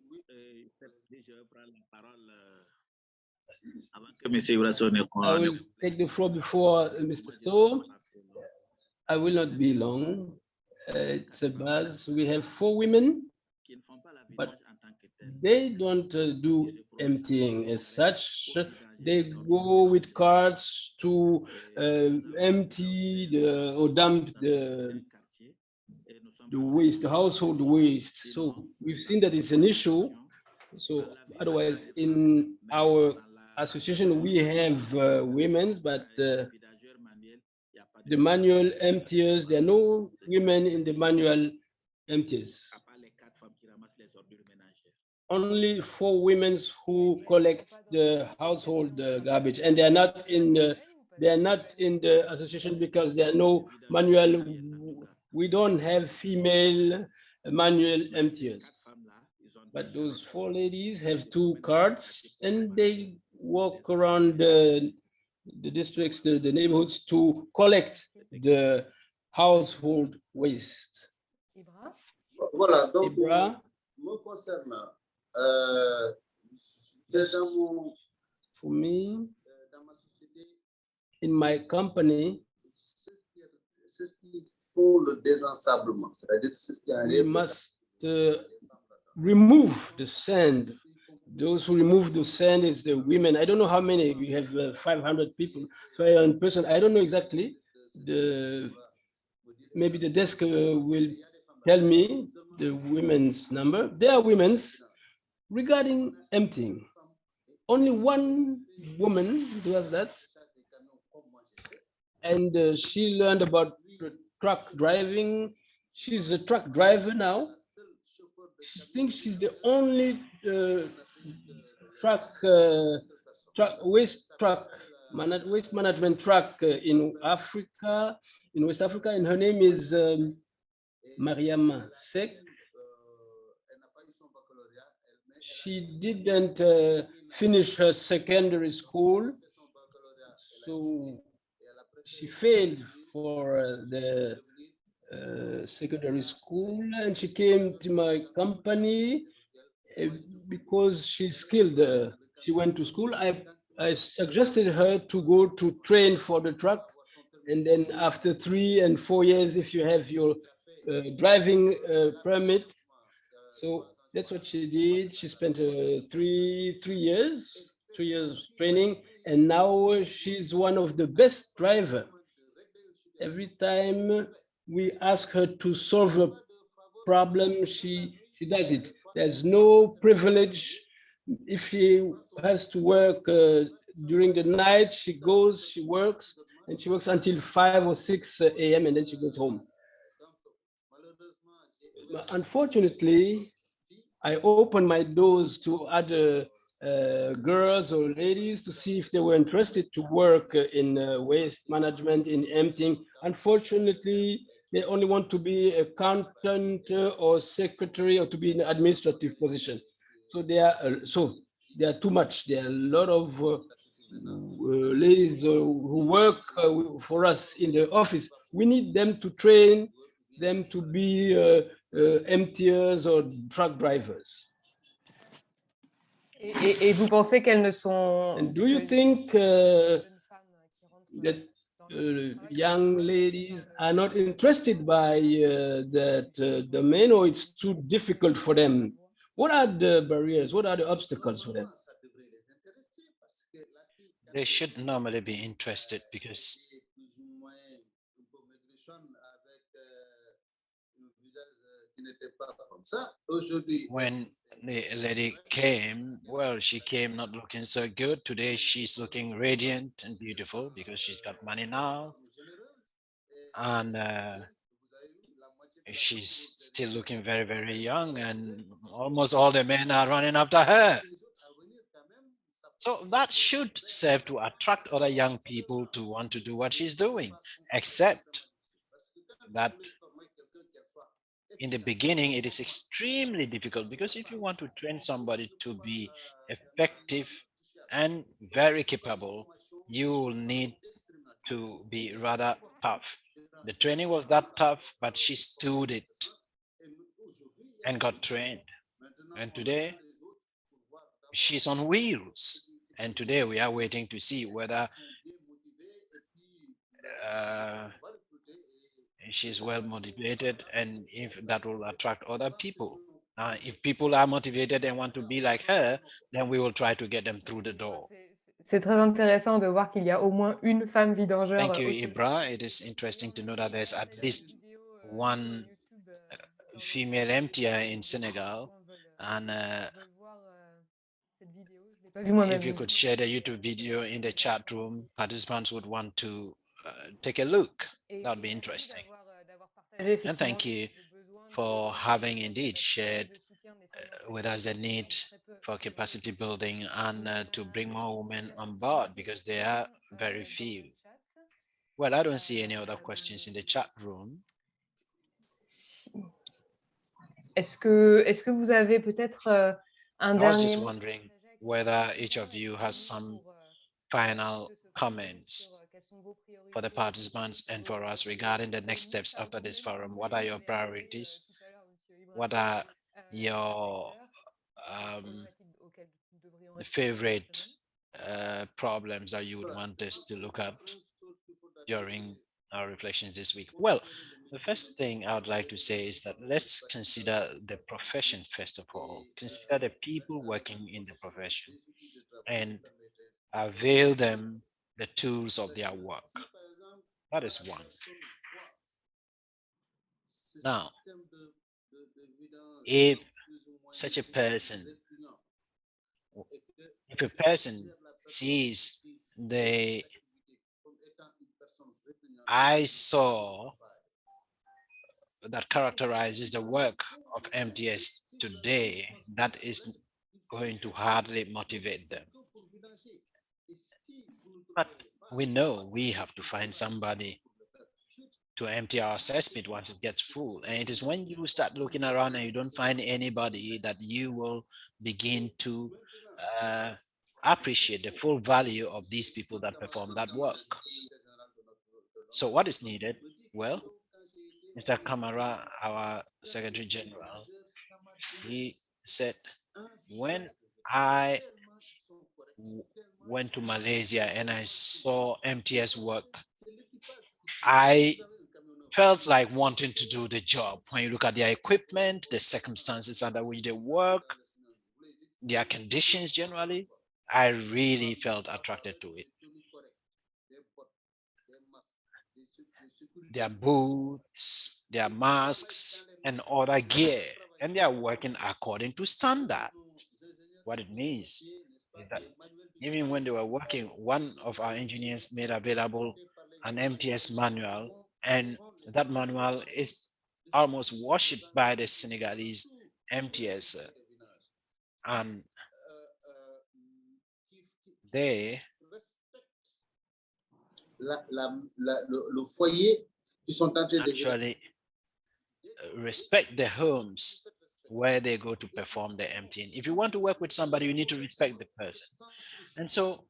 I will take the floor before Mr. Sow. I will not be long. It's ABASE. We have 4 women, but they don't do emptying as such. They go with carts to empty or dump the waste, the household waste. So we've seen that it's an issue. So otherwise, in our association, we have women, but the the manual emptiers. There are no women in the manual emptiers. Only 4 women who collect the household garbage, and they are not in the association because there are no manual. We don't have female manual emptiers. But those 4 ladies have 2 cards, and they walk around the districts, the neighborhoods, to collect the household waste. Ibra? Voilà, donc, Ibra, me concernant, for me, dans ma société, in my company, c'est ce qui font le désensablement, c'est-à-dire c'est ce qui we arrive. must remove the sand. Those who remove the sand is the women. I don't know how many. We have 500 people. So in person, I don't know exactly. Maybe the desk will tell me the women's number. There are women's regarding emptying. Only one woman does that, and she learned about truck driving. She's a truck driver now. She thinks she's the only waste management truck in Africa, in West Africa, and her name is Mariama Sek. She didn't finish her secondary school, so she failed for the secondary school, and she came to my company because she's skilled. She went to school. I suggested her to go to train for the truck, and then after 3 and 4 years, if you have your driving permit. So that's what she did. She spent 3 years training, and now she's one of the best driver. Every time we ask her to solve a problem, she does it. There's no privilege. If she has to work during the night, she goes, she works, and she works until 5 or 6 a.m. and then she goes home. Unfortunately, I opened my doors to other girls or ladies to see if they were interested to work in waste management, in emptying. Unfortunately, they only want to be accountant or secretary or to be in an administrative position. So they are too much. There are a lot of ladies who work for us in the office. We need them to train them to be emptiers or truck drivers. Et vous pensez qu'elles ne sont... And do you think that young ladies are not interested by that domain, or it's too difficult for them? What are the barriers? What are the obstacles for them? They should normally be interested because when the lady came, well, she came not looking so good. Today, she's looking radiant and beautiful because she's got money now. And she's still looking very, very young, and almost all the men are running after her. So that should serve to attract other young people to want to do what she's doing, except that in the beginning, it is extremely difficult, because if you want to train somebody to be effective and very capable, you will need to be rather tough. The training was that tough, but she stood it and got trained. And today, she's on wheels. And today we are waiting to see whether she's well motivated and if that will attract other people. If people are motivated and want to be like her, then we will try to get them through the door. C'est très intéressant de voir qu'il y a au moins une femme vidangeur. Thank you, Ibra. It is interesting to know that there's at least one female emptier in Senegal. And if you could share the YouTube video in the chat room, participants would want to take a look. That would be interesting. And thank you for having indeed shared with us the need for capacity building and to bring more women on board, because there are very few. Well, I don't see any other questions in the chat room. Est-ce que vous avez peut-être un I was dernier just mot wondering whether each of you has some final comments for the participants and for us regarding the next steps after this forum. What are your priorities? What are your favorite problems that you would want us to look at during our reflections this week? Well, the first thing I would like to say is that let's consider the profession first of all. Consider the people working in the profession and avail them the tools of their work. That is one. Now, if such a person, if a person sees the eyesore that characterizes the work of MTS today, that is going to hardly motivate them. But we know we have to find somebody to empty our cesspit once it gets full. And it is when you start looking around and you don't find anybody that you will begin to appreciate the full value of these people that perform that work. So what is needed? Well, Mr. Kamara, our Secretary General, he said, when I went to Malaysia and I saw MTS work, I felt like wanting to do the job. When you look at their equipment, the circumstances under which they work, their conditions generally, I really felt attracted to it. Their boots, their masks, and other gear, and they are working according to standard. What it means is that even when they were working, one of our engineers made available an MTS manual, and that manual is almost worshipped by the Senegalese MTS. And they actually respect the homes where they go to perform the emptying. If you want to work with somebody, you need to respect the person. And so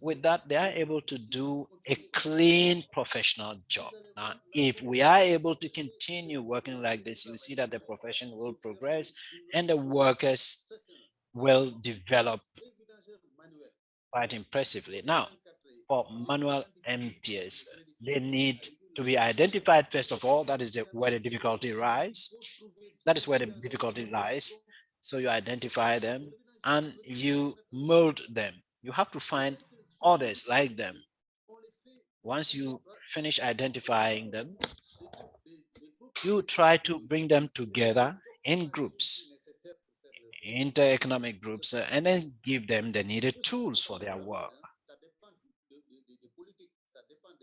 with that, they are able to do a clean professional job. Now, if we are able to continue working like this, you'll see that the profession will progress and the workers will develop quite impressively. Now, for manual MTS, they need to be identified first of all. That is where the difficulty lies. That is where the difficulty lies. So you identify them and you mold them. You have to find others like them. Once you finish identifying them, you try to bring them together in groups, inter-economic groups, and then give them the needed tools for their work.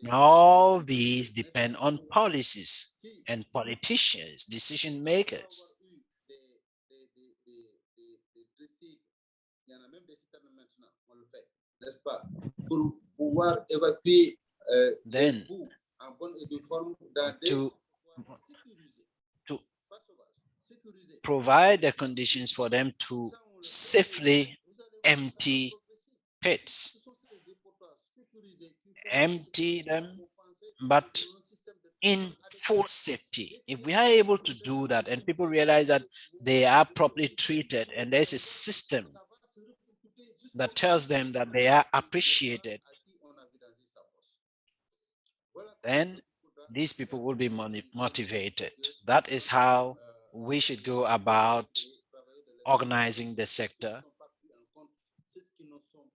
Now, all these depend on policies and politicians, decision makers. Then, to provide the conditions for them to safely empty pits, empty them, but in full safety. If we are able to do that and people realize that they are properly treated and there's a system that tells them that they are appreciated, then these people will be motivated. That is how we should go about organizing the sector,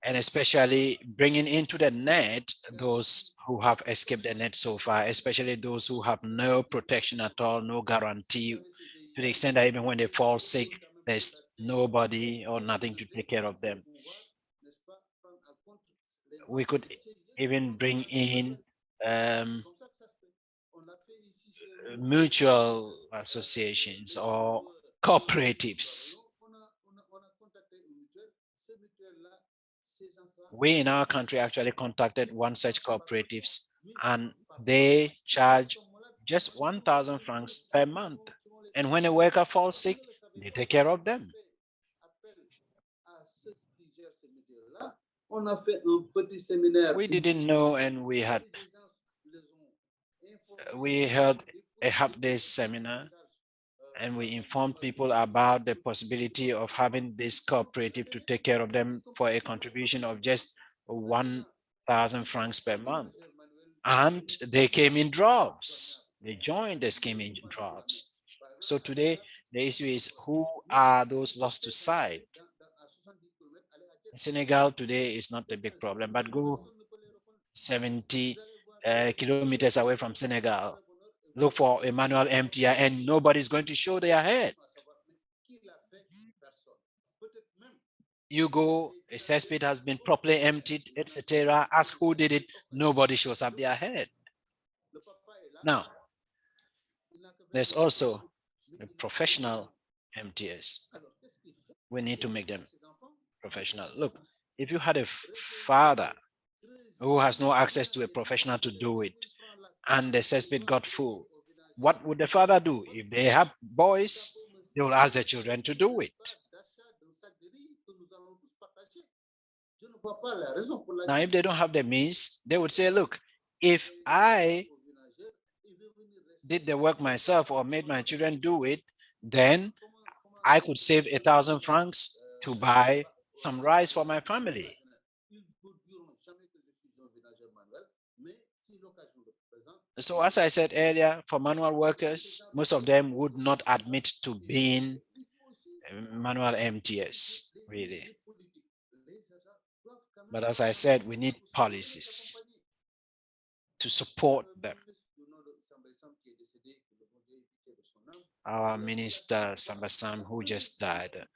and especially bringing into the net those who have escaped the net so far, especially those who have no protection at all, no guarantee, to the extent that even when they fall sick, there's nobody or nothing to take care of them. We could even bring in mutual associations or cooperatives. We in our country actually contacted one such cooperatives, and they charge just 1,000 francs per month. And when a worker falls sick, they take care of them. We didn't know, and we held a half-day seminar, and we informed people about the possibility of having this cooperative to take care of them for a contribution of just 1,000 francs per month. And they came in droves. They joined the scheme in droves. So today, the issue is, who are those lost to sight? Senegal today is not a big problem, but go 70 kilometers away from Senegal, look for a manual MTI, and nobody's going to show their head. You go, a cesspit has been properly emptied, etc. Ask who did it, nobody shows up their head. Now, there's also a professional MTS. We need to make them professional. Look, if you had a father who has no access to a professional to do it, and the cesspit got full, what would the father do? If they have boys, they will ask their children to do it. Now, if they don't have the means, they would say, look, if I did the work myself or made my children do it, then I could save 1,000 francs to buy some rice for my family. So as I said earlier, for manual workers, most of them would not admit to being manual MTS, really. But as I said, we need policies to support them. Our minister, Sambasam, who just died,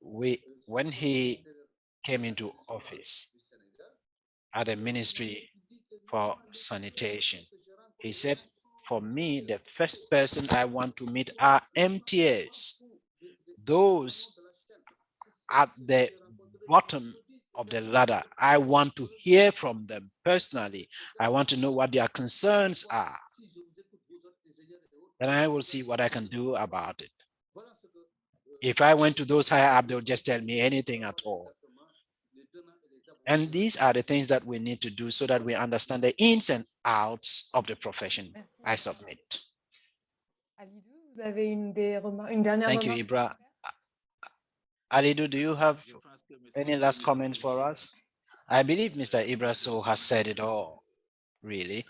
when he came into office at the Ministry for Sanitation, he said, for me, the first person I want to meet are MTS, those at the bottom of the ladder. I want to hear from them personally. I want to know what their concerns are. And I will see what I can do about it. If I went to those higher up, they'll just tell me anything at all. And these are the things that we need to do so that we understand the ins and outs of the profession. I submit. Alidou, vous avez une dernière Thank you, remarque? Ibra. Alidou, do you have any last comments for us? I believe Mr. Ibra Sow has said it all, really.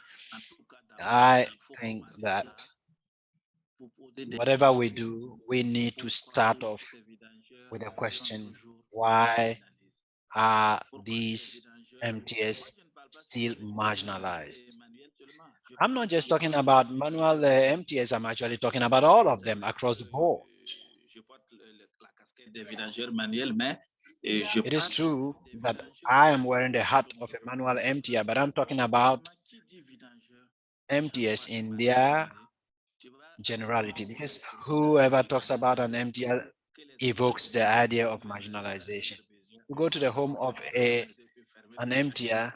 I think that whatever we do, we need to start off with a question: why are these MTS still marginalized? I'm not just talking about manual MTS, I'm actually talking about all of them across the board. It is true that I am wearing the hat of a manual MTI, but I'm talking about MTS in their generality, because whoever talks about an MTI evokes the idea of marginalization. You go to the home of an MTI,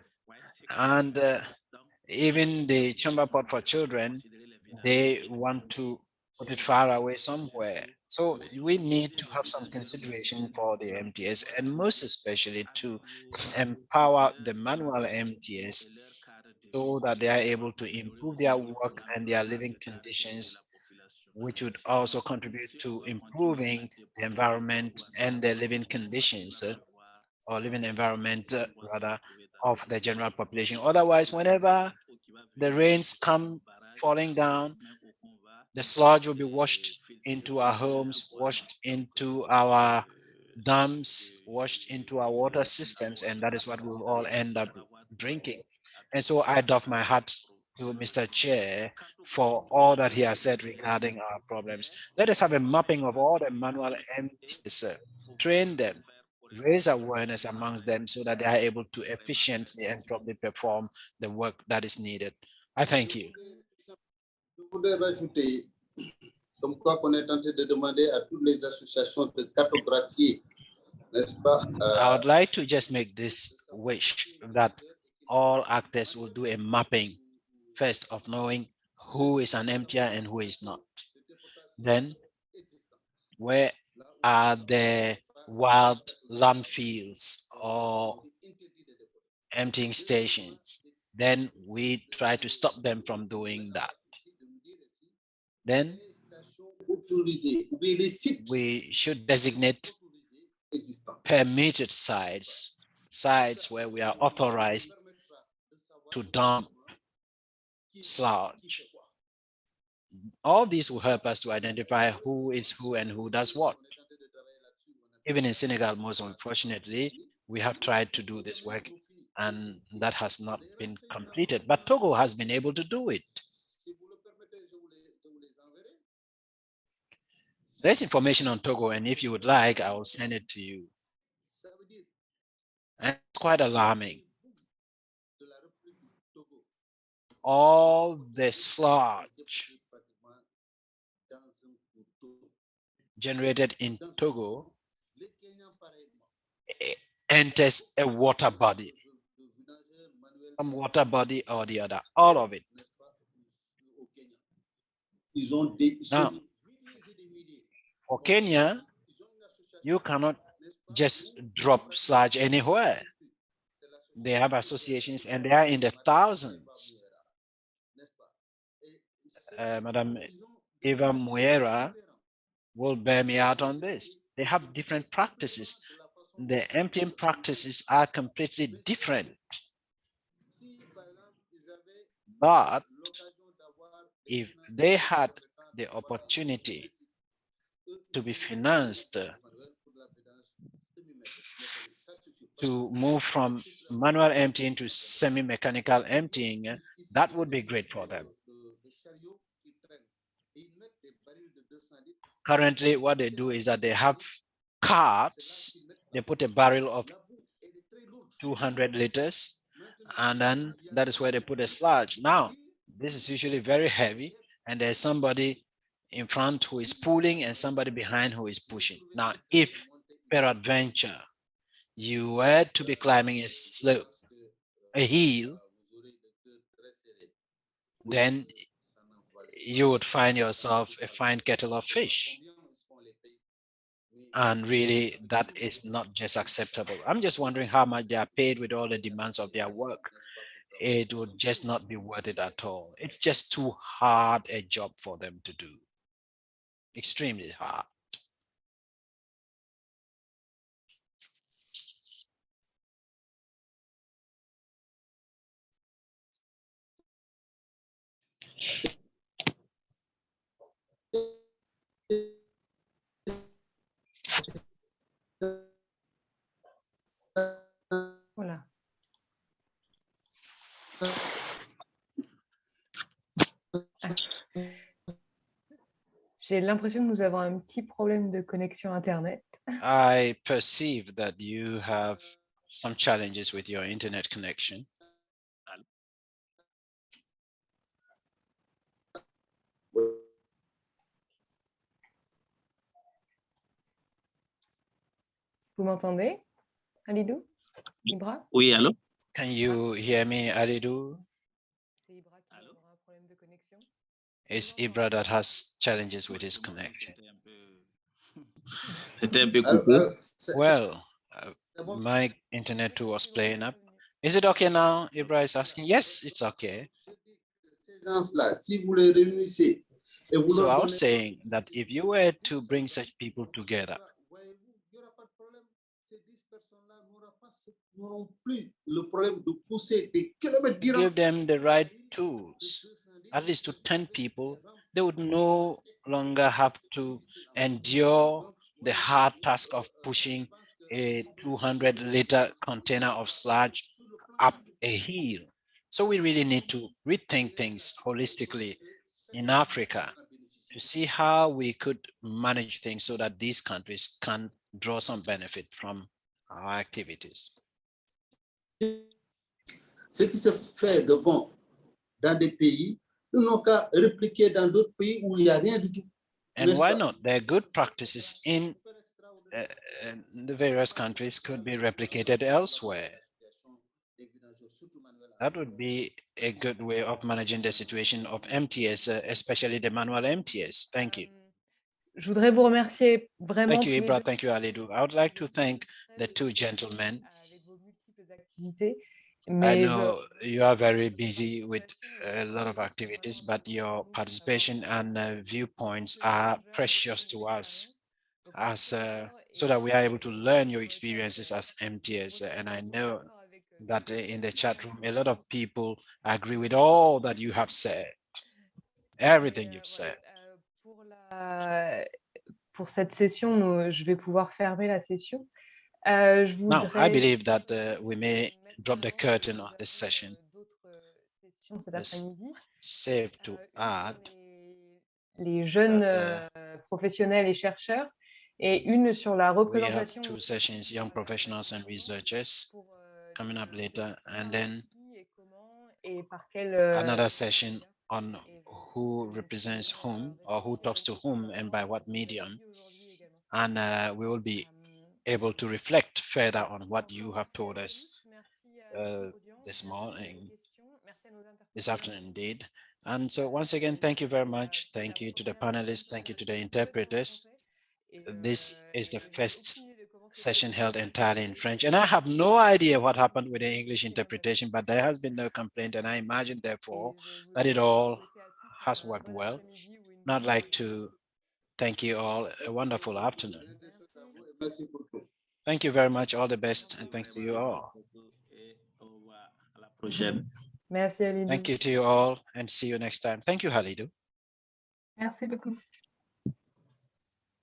and even the chamber pot for children, they want to put it far away somewhere. So we need to have some consideration for the MTS, and most especially to empower the manual MTS so that they are able to improve their work and their living conditions, which would also contribute to improving the environment and the living conditions or living environment rather of the general population. Otherwise, whenever the rains come falling down, the sludge will be washed into our homes, washed into our dams, washed into our water systems, and that is what we'll all end up drinking. And so I doff my hat to Mr. Chair for all that he has said regarding our problems. Let us have a mapping of all the manual MTS, train them, raise awareness amongst them so that they are able to efficiently and properly perform the work that is needed. I thank you. Je voudrais rajouter, comme quoi qu'on est en train de demander à toutes les associations de cartographier, n'est-ce pas? I would like to just make this wish that all actors will do a mapping first of knowing who is an MTR and who is not. Then, where are the wild landfills or emptying stations? Then we try to stop them from doing that. Then we should designate permitted sites where we are authorized to dump sludge. All these will help us to identify who is who and who does what. Even in Senegal, most unfortunately, we have tried to do this work and that has not been completed, but Togo has been able to do it. There's information on Togo, and if you would like, I will send it to you. And it's quite alarming. All the sludge generated in Togo enters a water body, some water body or the other, all of it. Now, for Kenya, you cannot just drop sludge anywhere. They have associations and they are in the thousands. Madam Eva Muera will bear me out on this. They have different practices. The emptying practices are completely different. But if they had the opportunity to be financed to move from manual emptying to semi-mechanical emptying, that would be great for them. Currently, what they do is that they have carts, they put a barrel of 200 liters, and then that is where they put a sludge. Now, this is usually very heavy, and there's somebody in front who is pulling and somebody behind who is pushing. Now, if peradventure you were to be climbing a slope, a hill, then you would find yourself a fine kettle of fish. And really, that is not just acceptable. I'm just wondering how much they are paid with all the demands of their work. It would just not be worth it at all. It's just too hard a job for them to do. Extremely hard. Voilà. J'ai l'impression que nous avons un petit problème de connexion Internet. I perceive that you have some challenges with your internet connection. Vous m'entendez, Alidou? Ibra? Oui, allô? Can you hear me, Alidou? C'est Ibra qui aura un problème de connexion. It's Ibra that has challenges with his connection. C'était un peu coupé. Well, my internet too was playing up. Is it okay now? Ibra is asking. Yes, it's okay. So I was saying that if you were to bring such people together, give them the right tools, at least to 10 people, they would no longer have to endure the hard task of pushing a 200-liter container of sludge up a hill. So we really need to rethink things holistically in Africa to see how we could manage things so that these countries can draw some benefit from our activities. Ce qui se fait de bon dans des pays, ils n'ont qu'à répliquer dans d'autres pays où il n'y a rien du tout. And why not? Their good practices in the various countries could be replicated elsewhere. That would be a good way of managing the situation of MTS, especially the manual MTS. Thank you. Je voudrais vous remercier vraiment. Thank you, Ibra. Thank you, Alidou. I would like to thank the two gentlemen. Avec vos multiples activités. I know you are very busy with a lot of activities, but your participation and viewpoints are precious to us as so that we are able to learn your experiences as MTS. And I know that in the chat room, a lot of people agree with all that you have said, everything you've said. Pour cette session, je vais pouvoir fermer la session. Now, I believe that we may drop the curtain on this session. It's safe to add les jeunes professionnels et chercheurs et une sur la représentation. We have two sessions, young professionals and researchers, coming up later, and then another session on who represents whom or who talks to whom and by what medium. And we will be able to reflect further on what you have told us this morning, this afternoon indeed. And so once again, thank you very much. Thank you to the panelists. Thank you to the interpreters. This is the first session held entirely in French. And I have no idea what happened with the English interpretation, but there has been no complaint. And I imagine, therefore, that it all has worked well. And I'd like to thank you all. A wonderful afternoon. Thank you very much. All the best. And thanks to you all. Merci, Alidou. Thank you to you all and see you next time. Thank you, Alidou. Merci beaucoup.